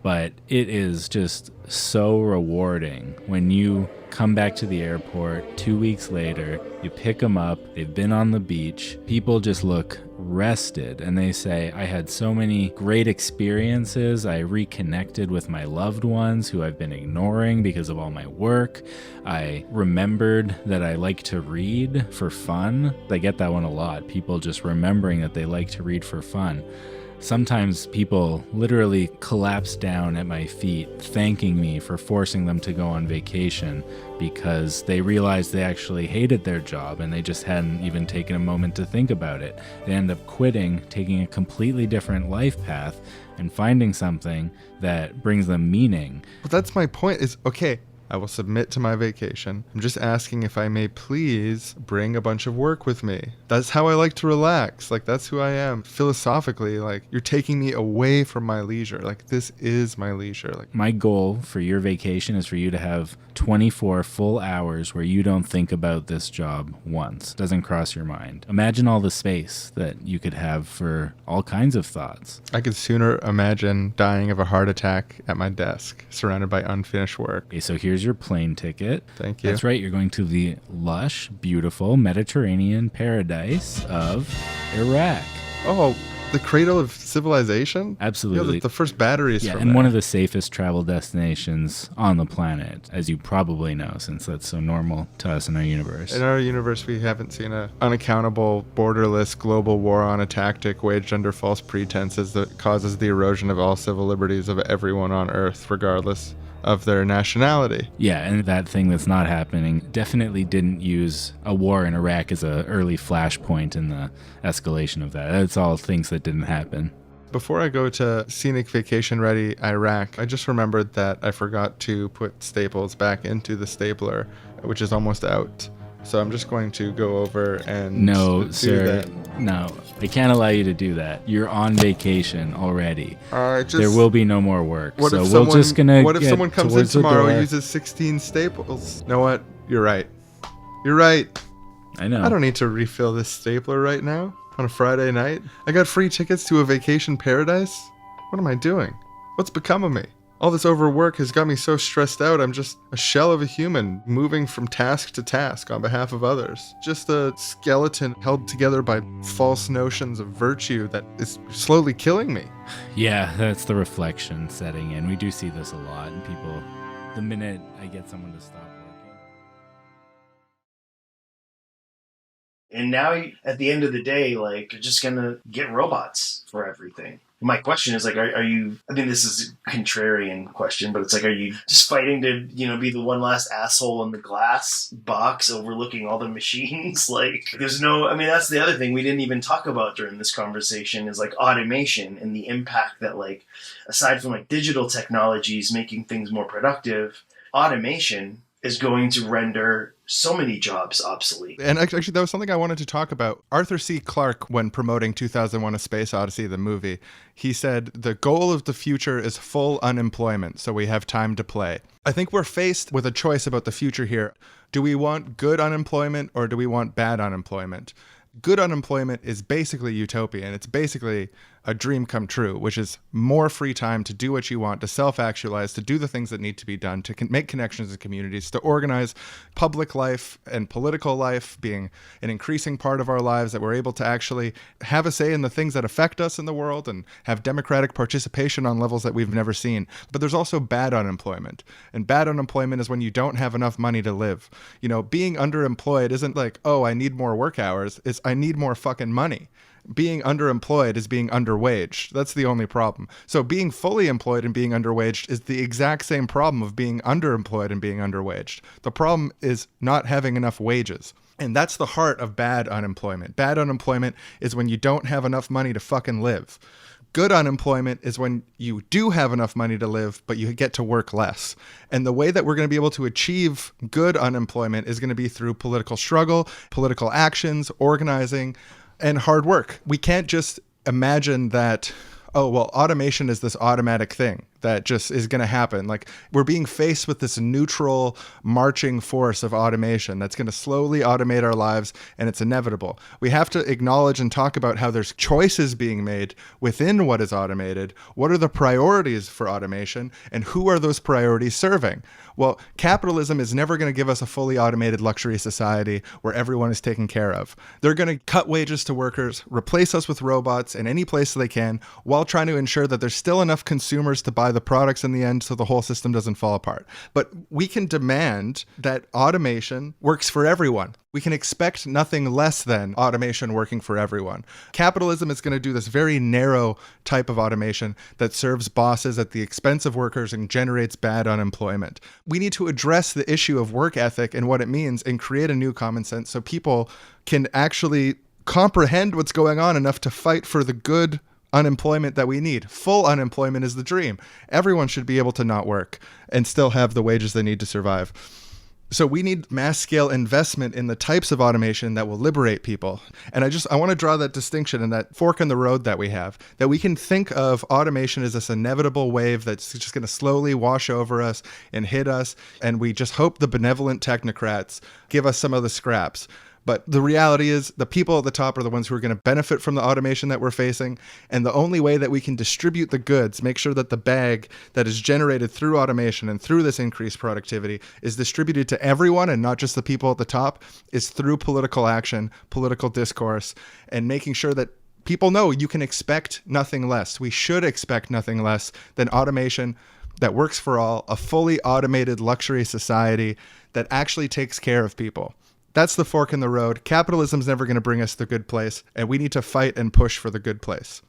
but it is just so rewarding when you come back to the airport 2 weeks later, you pick them up, they've been on the beach, people just look rested and they say, I had so many great experiences, I reconnected with my loved ones who I've been ignoring because of all my work, I remembered that I like to read for fun. I get that one a lot, people just remembering that they like to read for fun. Sometimes people literally collapse down at my feet, thanking me for forcing them to go on vacation because they realized they actually hated their job and they just hadn't even taken a moment to think about it. They end up quitting, taking a completely different life path, and finding something that brings them meaning. But that's my point is, okay, I will submit to my vacation. I'm just asking if I may please bring a bunch of work with me. That's how I like to relax. Like, that's who I am. Philosophically, like, you're taking me away from my leisure. Like, this is my leisure. Like, my goal for your vacation is for you to have 24 full hours where you don't think about this job once. Doesn't cross your mind. Imagine all the space that you could have for all kinds of thoughts. I could sooner imagine dying of a heart attack at my desk, surrounded by unfinished work. Okay, so here's your plane ticket. Thank you. That's right. You're going to the lush, beautiful Mediterranean paradise of Iraq. Oh, the cradle of civilization? Absolutely. Yeah, the first batteries Yeah, from and there. one of the safest travel destinations on the planet, as you probably know, since that's so normal to us in our universe. In our universe, we haven't seen an unaccountable, borderless global war on a tactic waged under false pretenses that causes the erosion of all civil liberties of everyone on Earth, regardless of their nationality. Yeah, and that thing that's not happening definitely didn't use a war in Iraq as an early flashpoint in the escalation of that. That's all things that didn't happen. Before I go to scenic vacation ready Iraq, I just remembered that I forgot to put staples back into the stapler, which is almost out. So I'm just going to go over and No, do sir. that. No, I can't allow you to do that. You're on vacation already. Just, There will be no more work. What so if we're someone, just gonna. What if get someone comes in towards the tomorrow door. and uses 16 staples? You know what? You're right. You're right. I know. I don't need to refill this stapler right now on a Friday night. I got free tickets to a vacation paradise. What am I doing? What's become of me? All this overwork has got me so stressed out. I'm just a shell of a human moving from task to task on behalf of others. Just a skeleton held together by false notions of virtue that is slowly killing me. Yeah, that's the reflection setting in. We do see this a lot in people. The minute I get someone to stop working. And now, at the end of the day, like, you're just gonna get robots for everything. My question is, like, are you, I mean, this is a contrarian question, but it's like, are you just fighting to, be the one last asshole in the glass box overlooking all the machines? Like, there's no, I mean, that's the other thing we didn't even talk about during this conversation is, like, automation and the impact that, like, aside from, like, digital technologies making things more productive, automation is going to render so many jobs obsolete. And actually, that was something I wanted to talk about. Arthur C. Clarke, when promoting 2001: A Space Odyssey, the movie, he said, the goal of the future is full unemployment, so we have time to play. I think we're faced with a choice about the future here. Do we want good unemployment or do we want bad unemployment? Good unemployment is basically utopian. It's basically a dream come true, which is more free time to do what you want, to self-actualize, to do the things that need to be done, to make connections in communities, to organize public life and political life being an increasing part of our lives, that we're able to actually have a say in the things that affect us in the world and have democratic participation on levels that we've never seen. But there's also bad unemployment. And bad unemployment is when you don't have enough money to live. Being underemployed isn't like, oh, I need more work hours. It's I need more fucking money. Being underemployed is being underwaged. That's the only problem. So being fully employed and being underwaged is the exact same problem of being underemployed and being underwaged. The problem is not having enough wages. And that's the heart of bad unemployment. Bad unemployment is when you don't have enough money to fucking live. Good unemployment is when you do have enough money to live, but you get to work less. And the way that we're going to be able to achieve good unemployment is going to be through political struggle, political actions, organizing, and hard work. We can't just imagine that, oh, well, automation is this automatic thing that just is going to happen. Like, we're being faced with this neutral marching force of automation that's going to slowly automate our lives, and it's inevitable. We have to acknowledge and talk about how there's choices being made within what is automated. What are the priorities for automation, and who are those priorities serving? Well, capitalism is never going to give us a fully automated luxury society where everyone is taken care of. They're going to cut wages to workers, replace us with robots in any place they can, while trying to ensure that there's still enough consumers to buy the products in the end so the whole system doesn't fall apart. But we can demand that automation works for everyone. We can expect nothing less than automation working for everyone. Capitalism is going to do this very narrow type of automation that serves bosses at the expense of workers and generates bad unemployment. We need to address the issue of work ethic and what it means and create a new common sense so people can actually comprehend what's going on enough to fight for the good unemployment that we need. Full unemployment is the dream. Everyone should be able to not work and still have the wages they need to survive. So we need mass scale investment in the types of automation that will liberate people. And I want to draw that distinction and that fork in the road that we have, that we can think of automation as this inevitable wave that's just going to slowly wash over us and hit us. And we just hope the benevolent technocrats give us some of the scraps. But the reality is the people at the top are the ones who are going to benefit from the automation that we're facing. And the only way that we can distribute the goods, make sure that the bag that is generated through automation and through this increased productivity is distributed to everyone and not just the people at the top, is through political action, political discourse, and making sure that people know you can expect nothing less. We should expect nothing less than automation that works for all, a fully automated luxury society that actually takes care of people. That's the fork in the road. Capitalism's never going to bring us the good place, and we need to fight and push for the good place.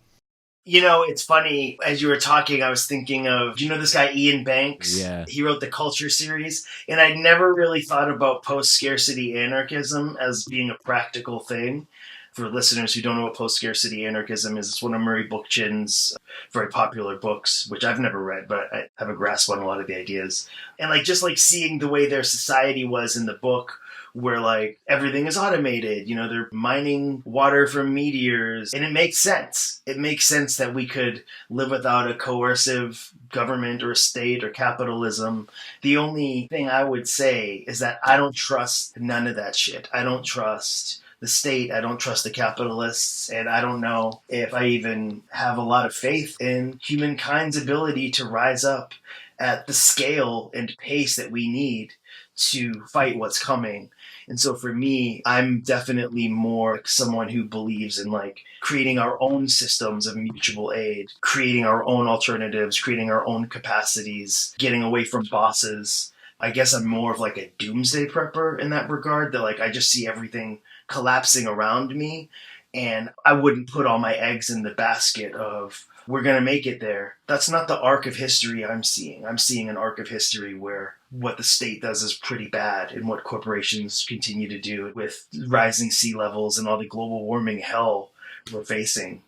It's funny. As you were talking, I was thinking of, do you know this guy, Ian Banks? Yeah. He wrote the Culture series. And I never really thought about post-scarcity anarchism as being a practical thing. For listeners who don't know what post-scarcity anarchism is, it's one of Murray Bookchin's very popular books, which I've never read, but I have a grasp on a lot of the ideas. And just seeing the way their society was in the book, where everything is automated, they're mining water from meteors, and it makes sense. It makes sense that we could live without a coercive government or state or capitalism. The only thing I would say is that I don't trust none of that shit. I don't trust the state, I don't trust the capitalists, and I don't know if I even have a lot of faith in humankind's ability to rise up at the scale and pace that we need to fight what's coming. And so for me, I'm definitely more someone who believes in creating our own systems of mutual aid, creating our own alternatives, creating our own capacities, getting away from bosses. I guess I'm more of a doomsday prepper in that regard, that I just see everything collapsing around me, and I wouldn't put all my eggs in the basket of we're going to make it there. That's not the arc of history I'm seeing. I'm seeing an arc of history where what the state does is pretty bad, and what corporations continue to do with rising sea levels and all the global warming hell we're facing.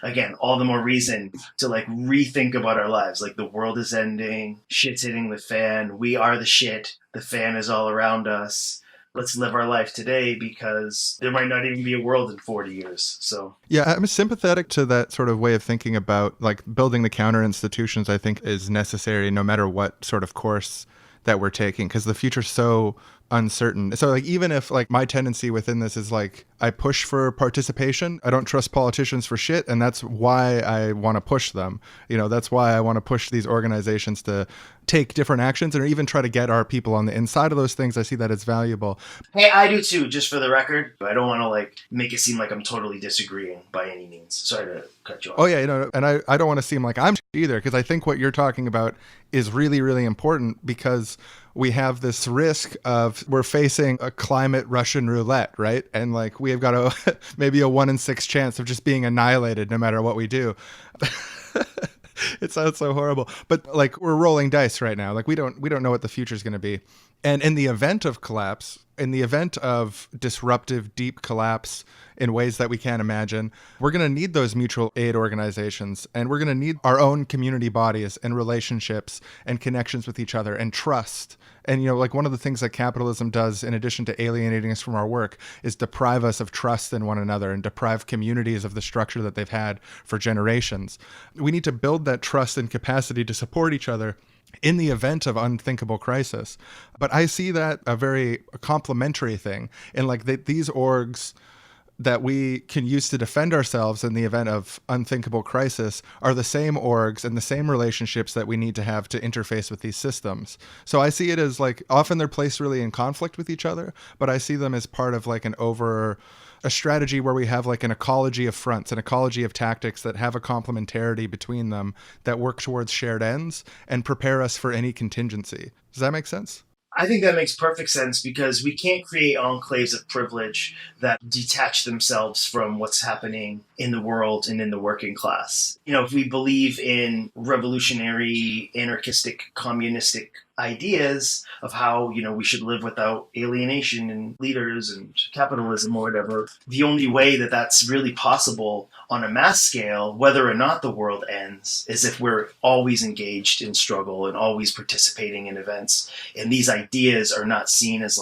Again, all the more reason to rethink about our lives. The world is ending, shit's hitting the fan, we are the shit, the fan is all around us. Let's live our life today, because there might not even be a world in 40 years. So yeah, I'm sympathetic to that sort of way of thinking about building the counter institutions. I think is necessary no matter what sort of course that we're taking, because the future's so uncertain. So even if my tendency within this is I push for participation, I don't trust politicians for shit, and that's why I want to push them. That's why I want to push these organizations to take different actions and even try to get our people on the inside of those things. I see that as valuable. Hey, I do too, just for the record. I don't want to make it seem like I'm totally disagreeing by any means. Sorry to cut you off. Oh yeah, and I don't want to seem like I'm either, because I think what you're talking about is really, really important, because we have this risk of we're facing a climate Russian roulette, right? And we have got maybe a 1 in 6 chance of just being annihilated no matter what we do. It sounds so horrible, but we're rolling dice right now. We don't know what the future is going to be. And in the event of collapse, in the event of disruptive, deep collapse in ways that we can't imagine, we're going to need those mutual aid organizations, and we're going to need our own community bodies and relationships and connections with each other and trust. And, one of the things that capitalism does, in addition to alienating us from our work, is deprive us of trust in one another and deprive communities of the structure that they've had for generations. We need to build that trust and capacity to support each other in the event of unthinkable crisis. But I see that a very complementary thing in these orgs that we can use to defend ourselves in the event of unthinkable crisis are the same orgs and the same relationships that we need to have to interface with these systems. So I see it as often they're placed really in conflict with each other, but I see them as part of a strategy where we have an ecology of fronts, an ecology of tactics that have a complementarity between them that work towards shared ends and prepare us for any contingency. Does that make sense? I think that makes perfect sense, because we can't create enclaves of privilege that detach themselves from what's happening in the world and in the working class. If we believe in revolutionary, anarchistic, communistic ideas of how, we should live without alienation and leaders and capitalism or whatever, the only way that that's really possible on a mass scale, whether or not the world ends, is if we're always engaged in struggle and always participating in events. And these ideas are not seen as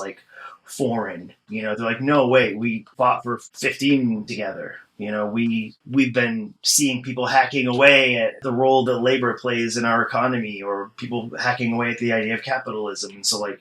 foreign. They're no, wait, we fought for 15 together. We've been seeing people hacking away at the role that labor plays in our economy, or people hacking away at the idea of capitalism. And so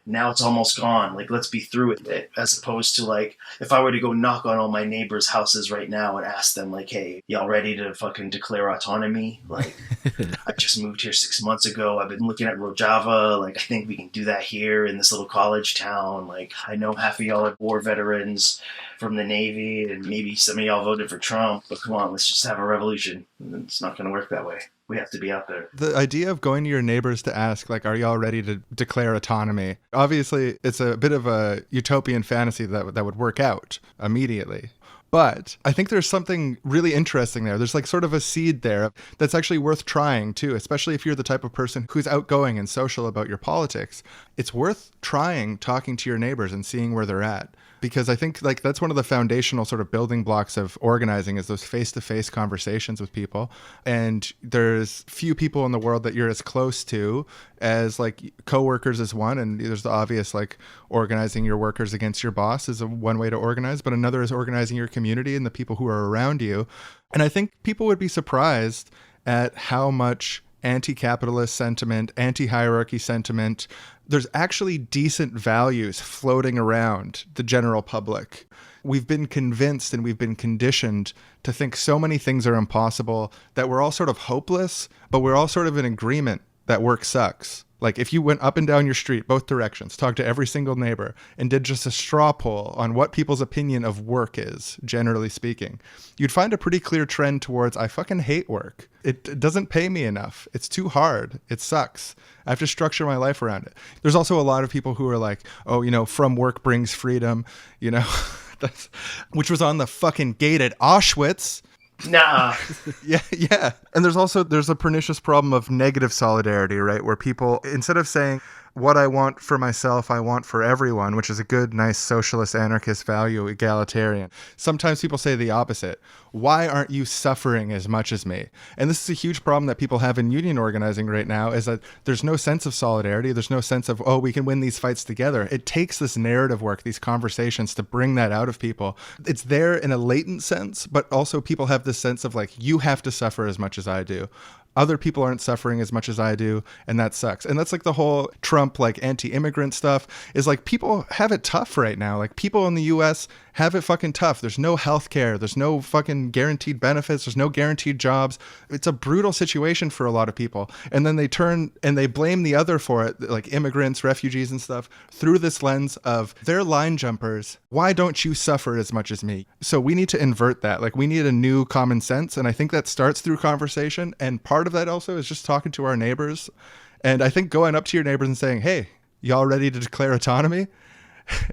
now it's almost gone. Let's be through with it. As opposed to if I were to go knock on all my neighbors' houses right now and ask them hey, y'all ready to fucking declare autonomy? I just moved here 6 months ago. I've been looking at Rojava. I think we can do that here in this little college town. I know half of y'all are war veterans from the Navy, and maybe some of y'all voted for Trump, but come on, let's just have a revolution. And it's not going to work that way. We have to be out there. The idea of going to your neighbors to ask, are y'all ready to declare autonomy? Obviously, it's a bit of a utopian fantasy that would work out immediately. But I think there's something really interesting there. There's like sort of a seed there that's actually worth trying too, especially if you're the type of person who's outgoing and social about your politics. It's worth trying talking to your neighbors and seeing where they're at. Because I think like that's one of the foundational sort of building blocks of organizing is those face-to-face conversations with people. And there's few people in the world that you're as close to as like coworkers is one. And there's the obvious like organizing your workers against your boss is one way to organize, but another is organizing your community and the people who are around you. And I think people would be surprised at how much anti-capitalist sentiment, anti-hierarchy sentiment, there's actually decent values floating around the general public. We've been convinced and we've been conditioned to think so many things are impossible that we're all sort of hopeless, but we're all sort of in agreement that work sucks. Like if you went up and down your street, both directions, talked to every single neighbor and did just a straw poll on what people's opinion of work is, generally speaking, you'd find a pretty clear trend towards, I fucking hate work. It doesn't pay me enough. It's too hard. It sucks. I have to structure my life around it. There's also a lot of people who are like, oh, you know, from work brings freedom, you know, which was on the fucking gate at Auschwitz. Nah. Yeah. And there's a pernicious problem of negative solidarity, right? Where people, instead of saying, what I want for myself, I want for everyone, which is a good, nice socialist, anarchist value, egalitarian. Sometimes people say the opposite. Why aren't you suffering as much as me? And this is a huge problem that people have in union organizing right now, is that there's no sense of solidarity. There's no sense of, oh, we can win these fights together. It takes this narrative work, these conversations to bring that out of people. It's there in a latent sense, but also people have this sense of like, you have to suffer as much as I do. Other people aren't suffering as much as I do, and that sucks. And that's like the whole Trump, like anti-immigrant stuff is like people have it tough right now. Like people in the US have it fucking tough. There's no health care. There's no fucking guaranteed benefits. There's no guaranteed jobs. It's a brutal situation for a lot of people. And then they turn and they blame the other for it, like immigrants, refugees and stuff, through this lens of they're line jumpers. Why don't you suffer as much as me? So we need to invert that. Like we need a new common sense. And I think that starts through conversation. And part of that also is just talking to our neighbors. And I think going up to your neighbors and saying, hey, y'all ready to declare autonomy?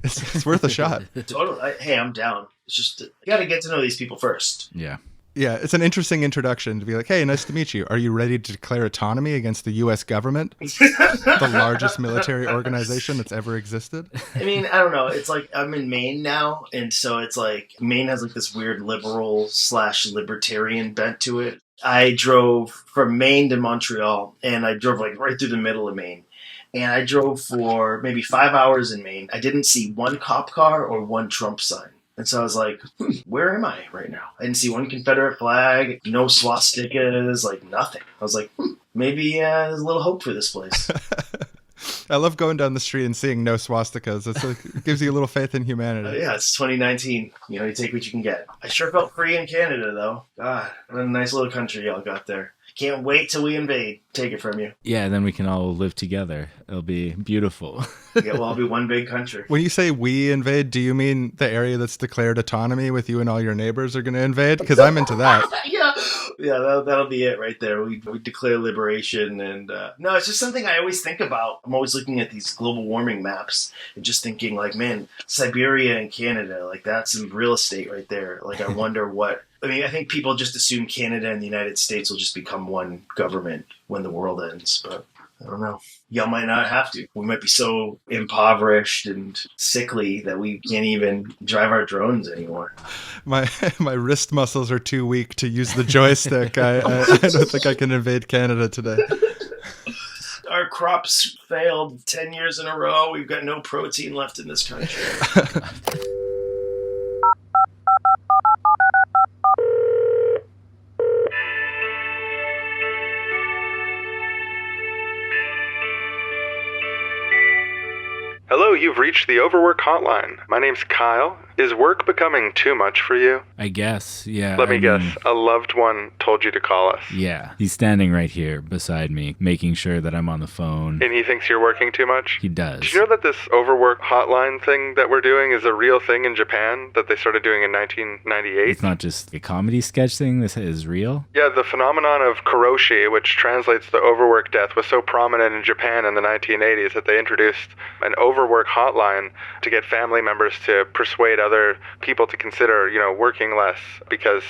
It's worth a shot. Totally. Hey, I'm down. It's just, you got to get to know these people first. Yeah. Yeah, it's an interesting introduction to be like, hey, nice to meet you. Are you ready to declare autonomy against the U.S. government? The largest military organization that's ever existed? I mean, I don't know. It's like I'm in Maine now, and so it's like Maine has like this weird liberal/libertarian bent to it. I drove from Maine to Montreal, and I drove like right through the middle of Maine. And I drove for maybe 5 hours in Maine. I didn't see one cop car or one Trump sign. And so I was like, where am I right now? I didn't see one Confederate flag, no swastikas, like nothing. I was like, maybe there's a little hope for this place. I love going down the street and seeing no swastikas. It gives you a little faith in humanity. Yeah, it's 2019. You know, you take what you can get. I sure felt free in Canada, though. God, what a nice little country y'all got there. Can't wait till we invade. Take it from you. Yeah, then we can all live together. It'll be beautiful. Yeah, we'll all be one big country. When you say we invade, do you mean the area that's declared autonomy with you and all your neighbors are going to invade? Because I'm into that. Yeah, that'll be it right there. We declare liberation. And no, it's just something I always think about. I'm always looking at these global warming maps and just thinking like, man, Siberia and Canada, like that's some real estate right there. Like I wonder what... I mean, I think people just assume Canada and the United States will just become one government when the world ends, but I don't know. Y'all might not have to. We might be so impoverished and sickly that we can't even drive our drones anymore. My wrist muscles are too weak to use the joystick. I don't think I can invade Canada today. Our crops failed 10 years in a row. We've got no protein left in this country. Hello, you've reached the Overwork hotline. My name's Kyle. Is work becoming too much for you? I guess, yeah. Let me guess. A loved one told you to call us. Yeah. He's standing right here beside me, making sure that I'm on the phone. And he thinks you're working too much? He does. Did you know that this Overwork hotline thing that we're doing is a real thing in Japan that they started doing in 1998? It's not just a comedy sketch thing. This is real? Yeah, the phenomenon of karoshi, which translates to overwork death, was so prominent in Japan in the 1980s that they introduced an Overwork hotline to get family members to persuade other people to consider, working less, because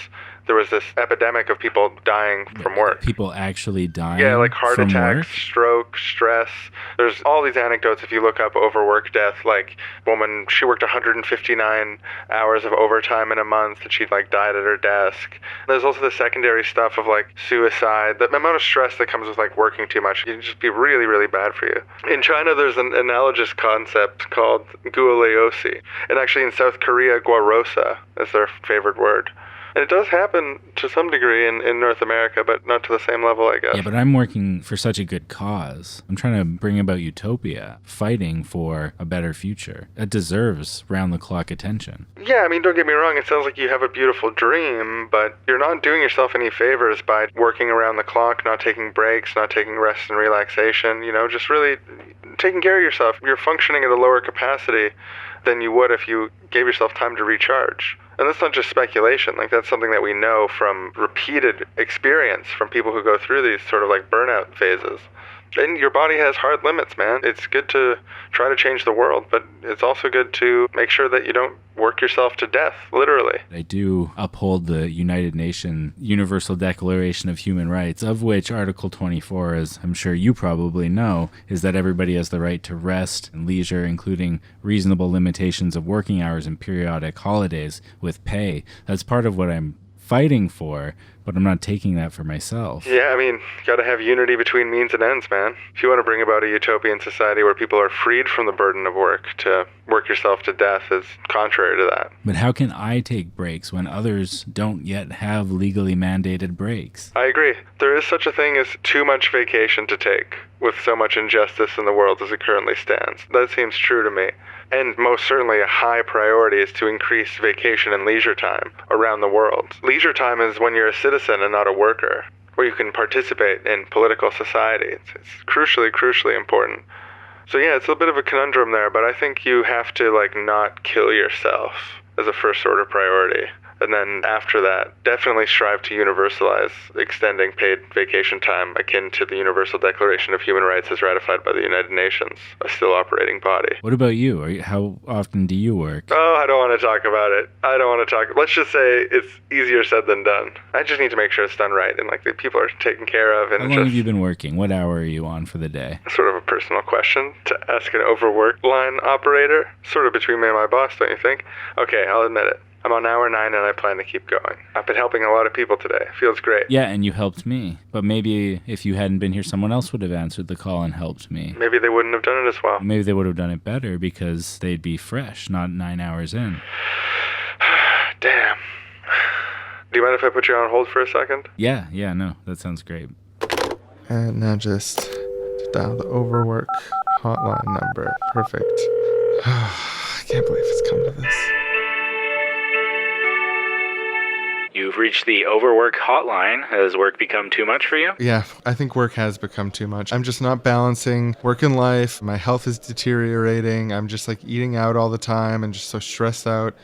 there was this epidemic of people dying from work. People actually dying? Yeah, like heart from attacks, work? stroke, stress. There's all these anecdotes if you look up overwork death. Like, woman, she worked 159 hours of overtime in a month, and she died at her desk. There's also the secondary stuff of suicide. The amount of stress that comes with working too much can just be really, really bad for you. In China, there's an analogous concept called gualeosi. And actually in South Korea, guarosa is their favorite word. And it does happen to some degree in North America, but not to the same level, I guess. Yeah, but I'm working for such a good cause. I'm trying to bring about utopia, fighting for a better future. That deserves round-the-clock attention. Yeah, don't get me wrong. It sounds like you have a beautiful dream, but you're not doing yourself any favors by working around the clock, not taking breaks, not taking rest and relaxation, just really taking care of yourself. You're functioning at a lower capacity than you would if you gave yourself time to recharge. And that's not just speculation. That's something that we know from repeated experience from people who go through these sort of burnout phases. And your body has hard limits, man. It's good to try to change the world, but it's also good to make sure that you don't work yourself to death, literally. I do uphold the United Nations Universal Declaration of Human Rights, of which Article 24, as I'm sure you probably know, is that everybody has the right to rest and leisure, including reasonable limitations of working hours and periodic holidays with pay. That's part of what I'm fighting for, but I'm not taking that for myself. Yeah, gotta have unity between means and ends, man. If you want to bring about a utopian society where people are freed from the burden of work, to work yourself to death is contrary to that. But how can I take breaks when others don't yet have legally mandated breaks? I agree. There is such a thing as too much vacation to take, with so much injustice in the world as it currently stands. That seems true to me. And most certainly a high priority is to increase vacation and leisure time around the world. Leisure time is when you're a citizen and not a worker, where you can participate in political society. It's crucially important. So yeah, it's a bit of a conundrum there, but I think you have to not kill yourself as a first order priority. And then after that, definitely strive to universalize extending paid vacation time akin to the Universal Declaration of Human Rights as ratified by the United Nations, a still operating body. What about you? How often do you work? Oh, I don't want to talk about it. Let's just say it's easier said than done. I just need to make sure it's done right and the people are taken care of. And How long have you been working? What hour are you on for the day? Sort of a personal question to ask an overwork line operator. Sort of between me and my boss, don't you think? Okay, I'll admit it. I'm on hour 9 and I plan to keep going. I've been helping a lot of people today. Feels great. Yeah, and you helped me. But maybe if you hadn't been here, someone else would have answered the call and helped me. Maybe they wouldn't have done it as well. Maybe they would have done it better because they'd be fresh, not 9 hours in. Damn. Do you mind if I put you on hold for a second? Yeah, no, that sounds great. And now just dial the overwork hotline number. Perfect. I can't believe it's come to this. You've reached the overwork hotline. Has work become too much for you? Yeah, I think work has become too much. I'm just not balancing work and life. My health is deteriorating. I'm just eating out all the time and just so stressed out.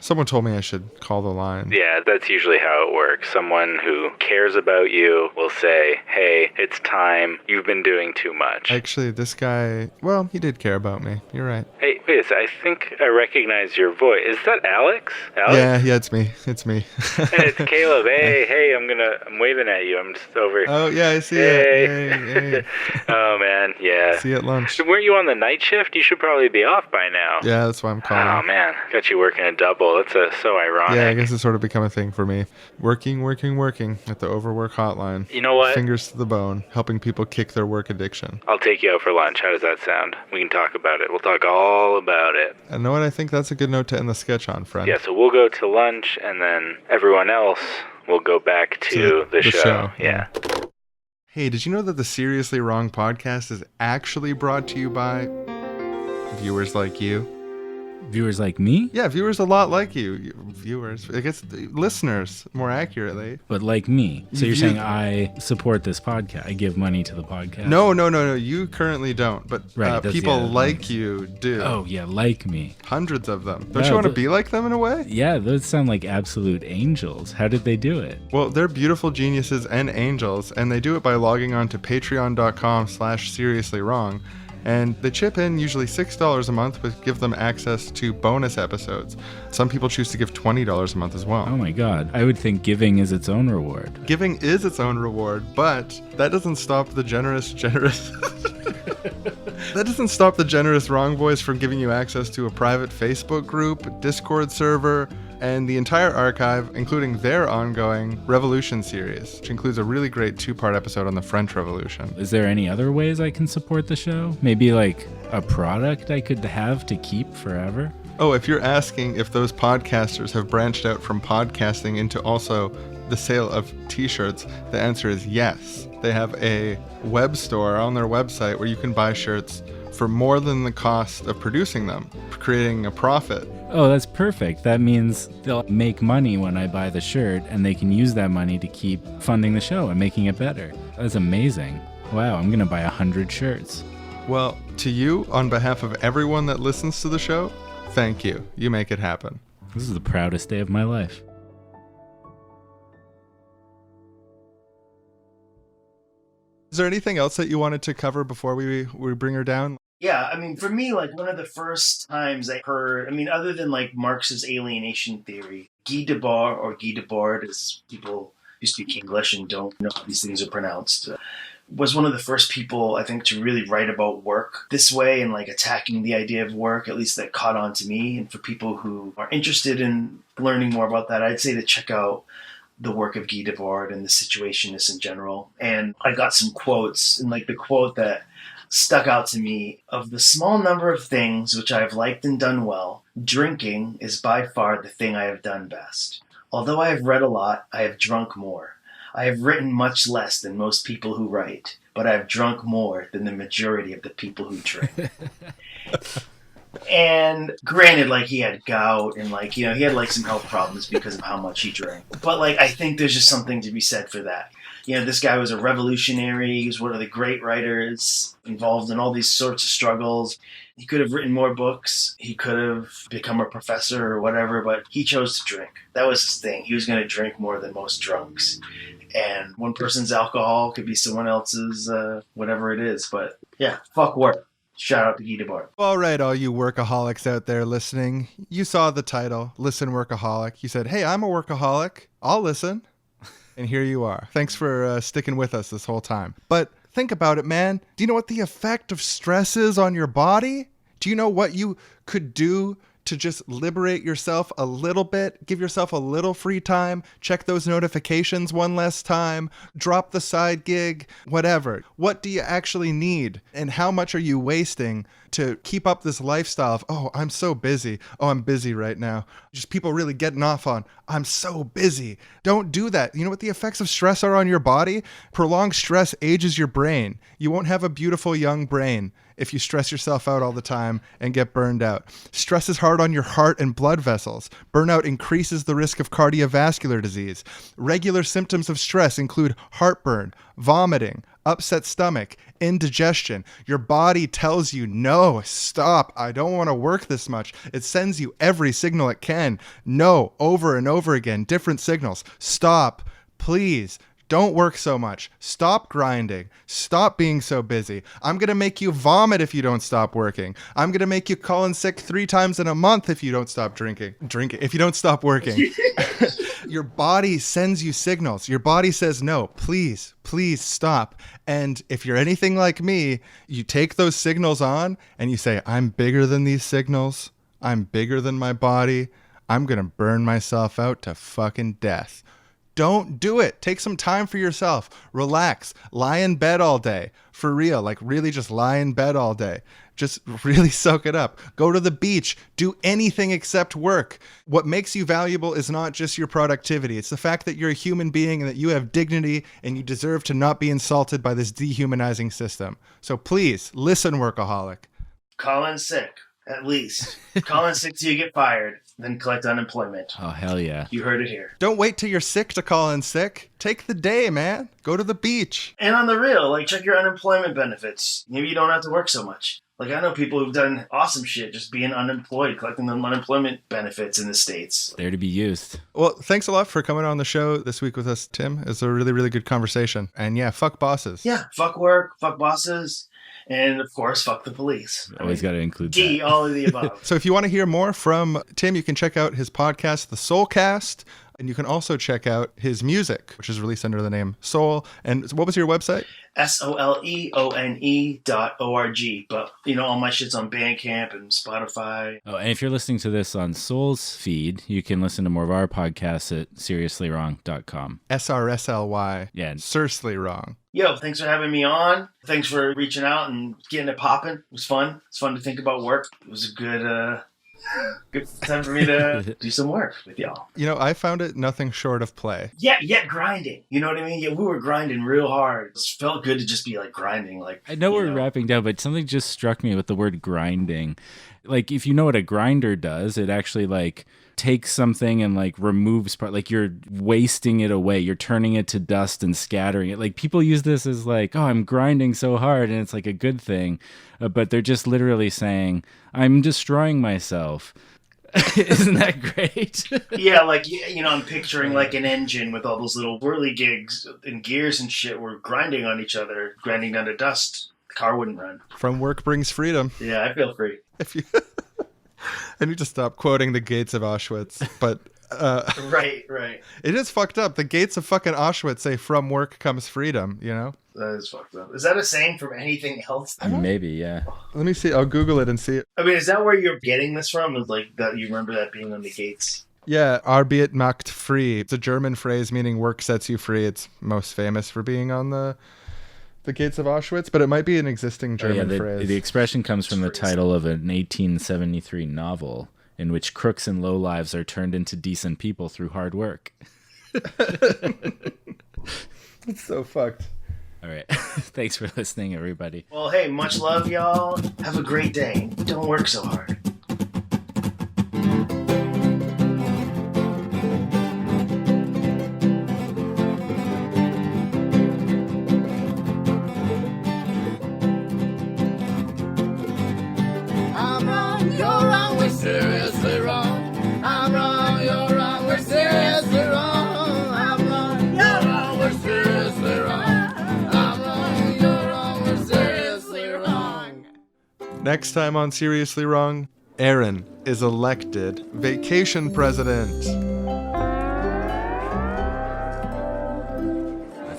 Someone told me I should call the line. Yeah, that's usually how it works. Someone who cares about you will say, hey, it's time. You've been doing too much. Actually, this guy, well, he did care about me. You're right. Hey, wait a second. I think I recognize your voice. Is that Alex? Alex? Yeah, it's me. It's me. Hey, it's Caleb. Hey, I'm waving at you. I'm just over. Oh, yeah, I see Hey. it. Hey. Oh, man, yeah. See you at lunch. Weren't you on the night shift? You should probably be off by now. Yeah, that's why I'm calling. Oh, man. Got you working a double. That's so ironic. Yeah, I guess it's sort of become a thing for me. Working at the overwork hotline. You know what? Fingers to the bone, helping people kick their work addiction. I'll take you out for lunch. How does that sound? We can talk about it. We'll talk all about it. And know what? I think that's a good note to end the sketch on, friend. Yeah, so we'll go to lunch, and then everyone else will go back to the show. Yeah. Hey, did you know that the Seriously Wrong podcast is actually brought to you by viewers like you? Viewers like me? Yeah, viewers a lot like you. Viewers, I guess listeners, more accurately. But like me. So you're saying I support this podcast. I give money to the podcast. No. You currently don't. But right, people like you do. Oh, yeah, like me. Hundreds of them. Don't you want to be like them in a way? Yeah, those sound like absolute angels. How did they do it? Well, they're beautiful geniuses and angels, and they do it by logging on to patreon.com/seriouslywrong And they chip in usually $6 a month, but give them access to bonus episodes. Some people choose to give $20 a month as well. Oh my God. I would think giving is its own reward. Giving is its own reward, but that doesn't stop the generous That doesn't stop the generous Wrong Boys from giving you access to a private Facebook group, Discord server, and the entire archive, including their ongoing Revolution series, which includes a really great 2-part episode on the French Revolution. Is there any other ways I can support the show? Maybe like a product I could have to keep forever? Oh, if you're asking if those podcasters have branched out from podcasting into also the sale of t-shirts, the answer is yes. They have a web store on their website where you can buy shirts for more than the cost of producing them, creating a profit. Oh, that's perfect. That means they'll make money when I buy the shirt, and they can use that money to keep funding the show and making it better. That's amazing. Wow, I'm going to buy 100 shirts. Well, to you, on behalf of everyone that listens to the show, thank you. You make it happen. This is the proudest day of my life. Is there anything else that you wanted to cover before we bring her down? Yeah, I mean, for me, like, one of the first times I heard, I mean, other than, like, Marx's alienation theory, Guy Debord, or Guy Debord, as people who speak English and don't know how these things are pronounced, was one of the first people, I think, to really write about work this way and, like, attacking the idea of work, at least that caught on to me. And for people who are interested in learning more about that, I'd say to check out the work of Guy Debord and the Situationists in general. And I got some quotes, and, like, the quote that stuck out to me: of the small number of things which I have liked and done well, drinking is by far the thing I have done best. Although I have read a lot, I have drunk more. I have written much less than most people who write, but I have drunk more than the majority of the people who drink. And granted, like, he had gout and, like, you know, he had, like, some health problems because of how much he drank. But, like, I think there's just something to be said for that. You know, this guy was a revolutionary. He was one of the great writers involved in all these sorts of struggles. He could have written more books. He could have become a professor or whatever, but he chose to drink. That was his thing. He was going to drink more than most drunks. And one person's alcohol could be someone else's whatever it is. But, yeah, fuck work. Shout out to Guy Debord. All right, all you workaholics out there listening, you saw the title, Listen Workaholic. You said, hey, I'm a workaholic. I'll listen. And here you are. Thanks for sticking with us this whole time. But think about it, man. Do you know what the effect of stress is on your body? Do you know what you could do to just liberate yourself a little bit? Give yourself a little free time. Check those notifications one less time. Drop the side gig, whatever. What do you actually need? And how much are you wasting to keep up this lifestyle of, oh, I'm so busy. Oh, I'm busy right now. Just people really getting off on, I'm so busy. Don't do that. You know what the effects of stress are on your body? Prolonged stress ages your brain. You won't have a beautiful young brain if you stress yourself out all the time and get burned out. Stress is hard on your heart and blood vessels. Burnout increases the risk of cardiovascular disease. Regular symptoms of stress include heartburn, vomiting, upset stomach, indigestion. Your body tells you, no, stop. I don't want to work this much. It sends you every signal it can. No, over and over again, different signals. Stop, please. Don't work so much. Stop grinding. Stop being so busy. I'm going to make you vomit if you don't stop working. I'm going to make you call in sick 3 times in a month if you don't stop drinking. If you don't stop working. Your body sends you signals. Your body says, no, please stop. And if you're anything like me, you take those signals on and you say, I'm bigger than these signals. I'm bigger than my body. I'm going to burn myself out to fucking death. Don't do it. Take some time for yourself. Relax. Lie in bed all day. For real. Like, really just lie in bed all day. Just really soak it up. Go to the beach. Do anything except work. What makes you valuable is not just your productivity. It's the fact that you're a human being and that you have dignity and you deserve to not be insulted by this dehumanizing system. So please, listen, workaholic. Call in sick, at least. Call in sick till you get fired, then collect unemployment. Oh, hell yeah. You heard it here. Don't wait till you're sick to call in sick. Take the day, man. Go to the beach. And on the real, like, check your unemployment benefits. Maybe you don't have to work so much. Like, I know people who've done awesome shit just being unemployed, collecting them unemployment benefits in the States. There to be used. Well, thanks a lot for coming on the show this week with us, Tim. It's a really, really good conversation. And yeah, fuck bosses. Yeah, fuck work, fuck bosses. And of course, fuck the police. Always got to include D, that. all of the above. So if you want to hear more from Tim, you can check out his podcast, The Solecast, and you can also check out his music, which is released under the name Soul. And what was your website? SOLEONE.org. But, all my shit's on Bandcamp and Spotify. Oh, and if you're listening to this on Soul's feed, you can listen to more of our podcasts at seriously.wrong.com. SRSLY. Yeah. Srsly wrong. Yo, thanks for having me on. Thanks for reaching out and getting it popping. It was fun. It's fun to think about work. It was a good time for me to do some work with y'all. I found it nothing short of play. Yeah, yet grinding. You know what I mean? Yeah, we were grinding real hard. It felt good to just be like grinding. Like I know we're wrapping down, but something just struck me with the word grinding. Like if you know what a grinder does, it actually like takes something and like removes part, like you're wasting it away, you're turning it to dust and scattering it. Like people use this as like, oh, I'm grinding so hard, and it's like a good thing, but they're just literally saying I'm destroying myself. Isn't that great? Yeah, like I'm picturing like an engine with all those little whirligigs and gears and shit. We're grinding on each other, grinding down to dust. The car wouldn't run. From work brings freedom. Yeah, I feel free. If you I need to stop quoting the gates of Auschwitz, but Right. it is fucked up. The gates of fucking Auschwitz say from work comes freedom, That is fucked up. Is that a saying from anything else? Maybe, yeah. Let me see. I'll Google it and see it. I mean, is that where you're getting this from? Is like that you remember that being on the gates? Yeah, Arbeit macht frei. It's a German phrase meaning work sets you free. It's most famous for being on the gates of Auschwitz, but it might be an existing German phrase. The expression comes from the title of an 1873 novel in which crooks and lowlives are turned into decent people through hard work. It's so fucked. All right. Thanks for listening, everybody. Well, hey, much love, y'all. Have a great day. Don't work so hard. I'm wrong, you're wrong, we're seriously wrong. I'm wrong, you're wrong, we're seriously wrong. I'm wrong, you're wrong, we're seriously wrong. I'm wrong, you're wrong, we're seriously wrong. Next time on Seriously Wrong, Aaron is elected vacation president.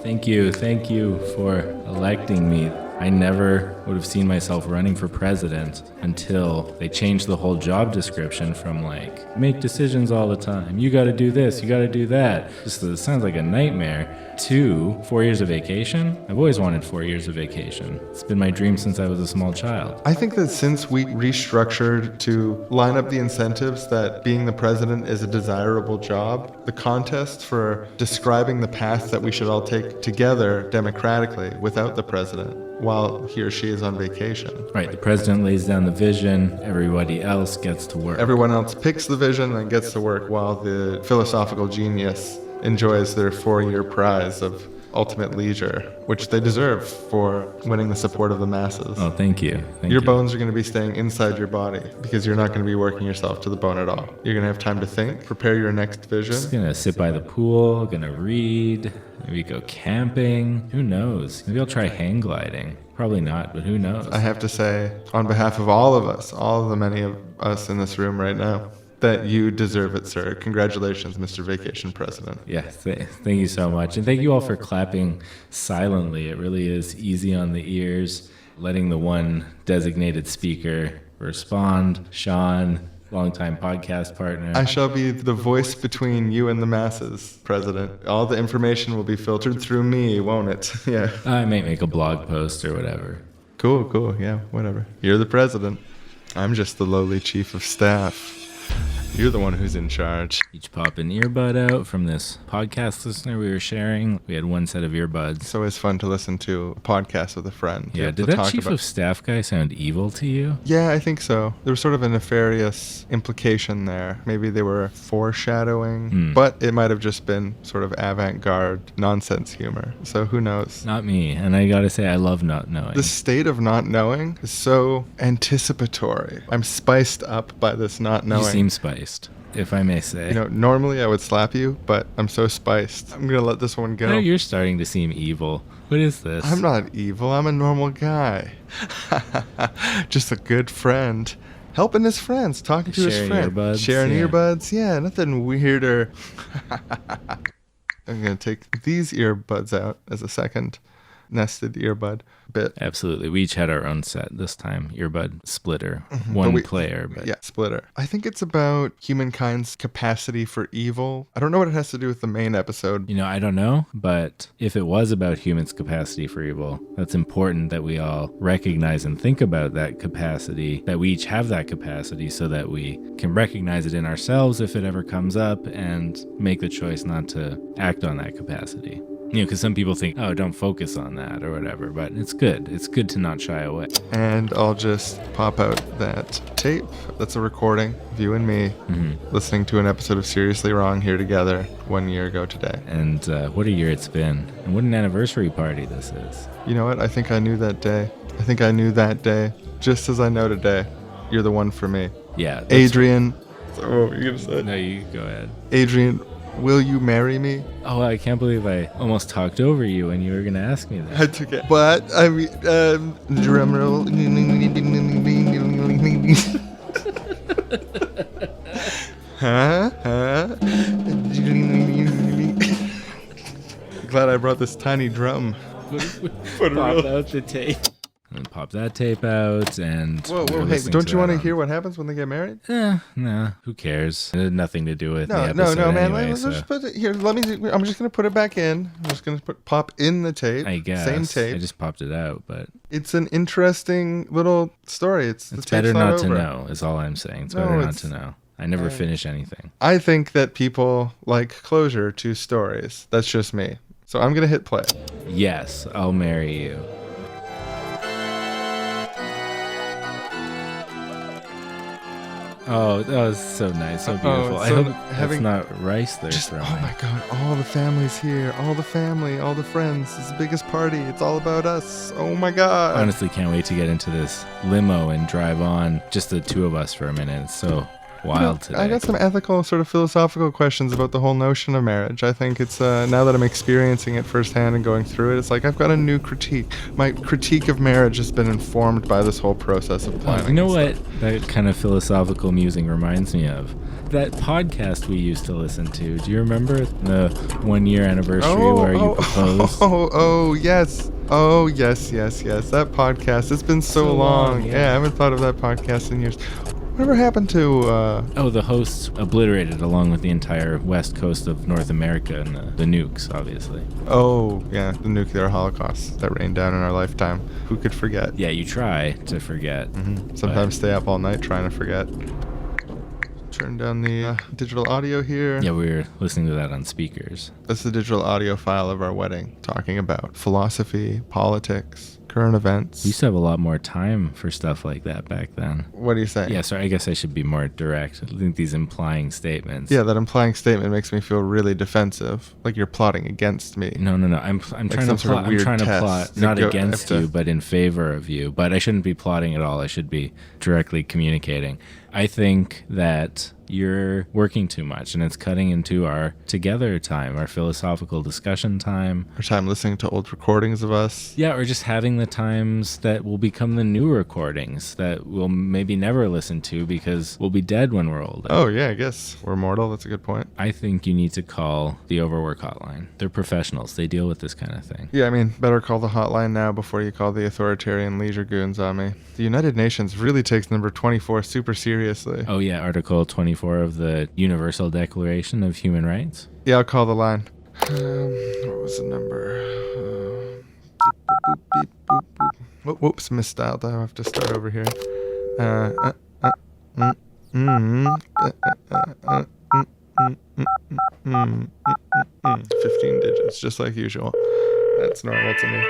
Thank you for electing me. I never would have seen myself running for president until they changed the whole job description from like, make decisions all the time. You got to do this, you got to do that. Just it sounds like a nightmare. To 4 years of vacation. I've always wanted 4 years of vacation. It's been my dream since I was a small child. I think that since we restructured to line up the incentives that being the president is a desirable job, the contest for describing the path that we should all take together democratically without the president while he or she is on vacation. Right, the president lays down the vision, everybody else gets to work. Everyone else picks the vision and gets to work while the philosophical genius enjoys their 4-year prize of ultimate leisure, which they deserve for winning the support of the masses. Oh, thank you. Thank Your you. bones are going to be staying inside your body because you're not going to be working yourself to the bone at all. You're going to have time to think, prepare your next vision. Just gonna sit by the pool, gonna read, maybe go camping. Who knows? Maybe I'll try hang gliding. Probably not, but who knows? I have to say, on behalf of all of us, all of the many of us in this room right now, that you deserve it, sir. Congratulations, Mr. Vacation President. Yeah, thank you so much. And thank you all for clapping silently. It really is easy on the ears, letting the one designated speaker respond. Sean, longtime podcast partner. I shall be the voice between you and the masses, President. All the information will be filtered through me, won't it? Yeah. I might make a blog post or whatever. Cool. Yeah, whatever. You're the president. I'm just the lowly chief of staff. You're the one who's in charge. Each pop an earbud out from this podcast listener we were sharing. We had one set of earbuds. It's always fun to listen to a podcast with a friend. Yeah, did that chief of staff guy sound evil to you? Yeah, I think so. There was sort of a nefarious implication there. Maybe they were foreshadowing, but it might have just been sort of avant-garde nonsense humor. So who knows? Not me. And I gotta say, I love not knowing. The state of not knowing is so anticipatory. I'm spiced up by this not knowing. You seem spiced. if I may say. Normally I would slap you, but I'm so spiced. I'm going to let this one go. No, you're starting to seem evil. What is this? I'm not evil. I'm a normal guy. Just a good friend. Helping his friends, talking to his Sharing friend. earbuds, Sharing yeah. earbuds. Yeah, nothing weirder. I'm going to take these earbuds out as a second nested earbud bit. Absolutely. We each had our own set this time. Earbud splitter. But One player. But Yeah, splitter. I think it's about humankind's capacity for evil. I don't know what it has to do with the main episode. I don't know, but if it was about humans' capacity for evil, that's important that we all recognize and think about that capacity, that we each have that capacity so that we can recognize it in ourselves if it ever comes up and make the choice not to act on that capacity. Because some people think, oh, don't focus on that or whatever, but it's good. It's good to not shy away. And I'll just pop out that tape. That's a recording of you and me listening to an episode of Seriously Wrong here together 1 year ago today. And what a year it's been. And what an anniversary party this is. You know what? I think I knew that day. I think I knew that day, just as I know today. You're the one for me. Yeah. Adrian. So what were you going to say? No, you go ahead. Adrian, will you marry me? Oh, I can't believe I almost talked over you and you were going to ask me that. I took it. But, I mean, drum roll. Glad I brought this tiny drum. Pop out the tape. And pop that tape out and... Whoa, we were hey, listening don't to you want to that hear what happens when they get married? Nah, who cares? It had nothing to do with the No, episode man. anyway, Let's so just put it here. I'm just gonna put it back in. I'm just gonna pop in the tape. I guess. Same tape. I just popped it out, but... It's an interesting little story. It's better not to know, is all I'm saying. It's better not to know. I never finish anything. I think that people like closure to stories. That's just me. So I'm gonna hit play. Yes, I'll marry you. Oh, that was so nice, so beautiful. I hope that's not rice they're throwing. Oh my God, all the family's here. All the family, all the friends. It's the biggest party. It's all about us. Oh my God. Honestly, can't wait to get into this limo and drive on, just the two of us for a minute. It's so wild today. I got some ethical, sort of philosophical questions about the whole notion of marriage. I think it's, now that I'm experiencing it firsthand and going through it, it's like I've got a new critique. My critique of marriage has been informed by this whole process of planning. You know what that kind of philosophical musing reminds me of? That podcast we used to listen to. Do you remember the 1 year anniversary where you proposed? Yes. Oh, yes. That podcast. It's been so long. Yeah, I haven't thought of that podcast in years. Whatever happened to... the hosts obliterated along with the entire west coast of North America and the nukes, obviously. Oh, yeah, the nuclear holocaust that rained down in our lifetime. Who could forget? Yeah, you try to forget. Sometimes stay up all night trying to forget. Turn down the digital audio here. Yeah, we were listening to that on speakers. That's the digital audio file of our wedding, talking about philosophy, politics, current events. We used to have a lot more time for stuff like that back then. What do you say? Yeah, sorry, I guess I should be more direct. I think these implying statements. Yeah, that implying statement makes me feel really defensive, like you're plotting against me. No. I'm trying to plot. I'm trying to plot not against you, but in favor of you. But I shouldn't be plotting at all. I should be directly communicating. I think that you're working too much and it's cutting into our together time, our philosophical discussion time. Our time listening to old recordings of us. Yeah, or just having the times that will become the new recordings that we'll maybe never listen to because we'll be dead when we're older. Oh, yeah, I guess we're mortal. That's a good point. I think you need to call the overwork hotline. They're professionals. They deal with this kind of thing. Yeah, I mean, better call the hotline now before you call the authoritarian leisure goons on me. The United Nations really takes number 24 super seriously. Oh, yeah, Article 24 of the Universal Declaration of Human Rights. Yeah, I'll call the line. What was the number? Beep, boop, boop. Whoops, misdialed. I'll have to start over here. 15 digits, just like usual. That's normal to me.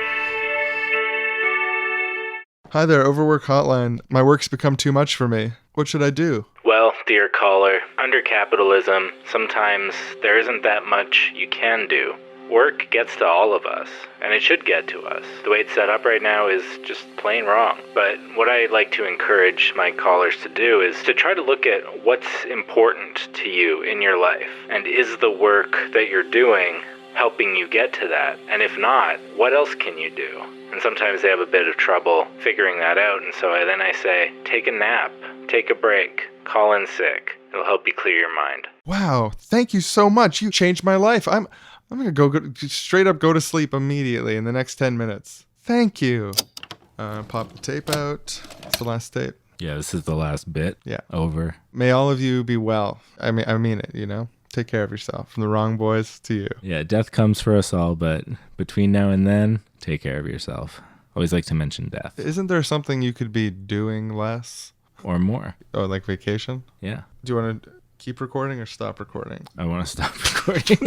Hi there, Overwork Hotline. My work's become too much for me. What should I do? Well, dear caller, under capitalism, sometimes there isn't that much you can do. Work gets to all of us, and it should get to us. The way it's set up right now is just plain wrong. But what I like to encourage my callers to do is to try to look at what's important to you in your life. And is the work that you're doing helping you get to that? And if not, what else can you do? And sometimes they have a bit of trouble figuring that out. And so then I say, take a nap, take a break, call in sick. It'll help you clear your mind. Wow, thank you so much. You changed my life. I'm gonna go straight up go to sleep immediately in the next 10 minutes. Thank you. Pop the tape out. It's the last tape. Yeah, this is the last bit. Yeah. Over. May all of you be well. I mean it, you know? Take care of yourself. From the wrong boys to you. Yeah, death comes for us all, but between now and then, take care of yourself. Always like to mention death. Isn't there something you could be doing less? Or more. Oh, like vacation? Yeah. Do you want to keep recording or stop recording? I want to stop recording.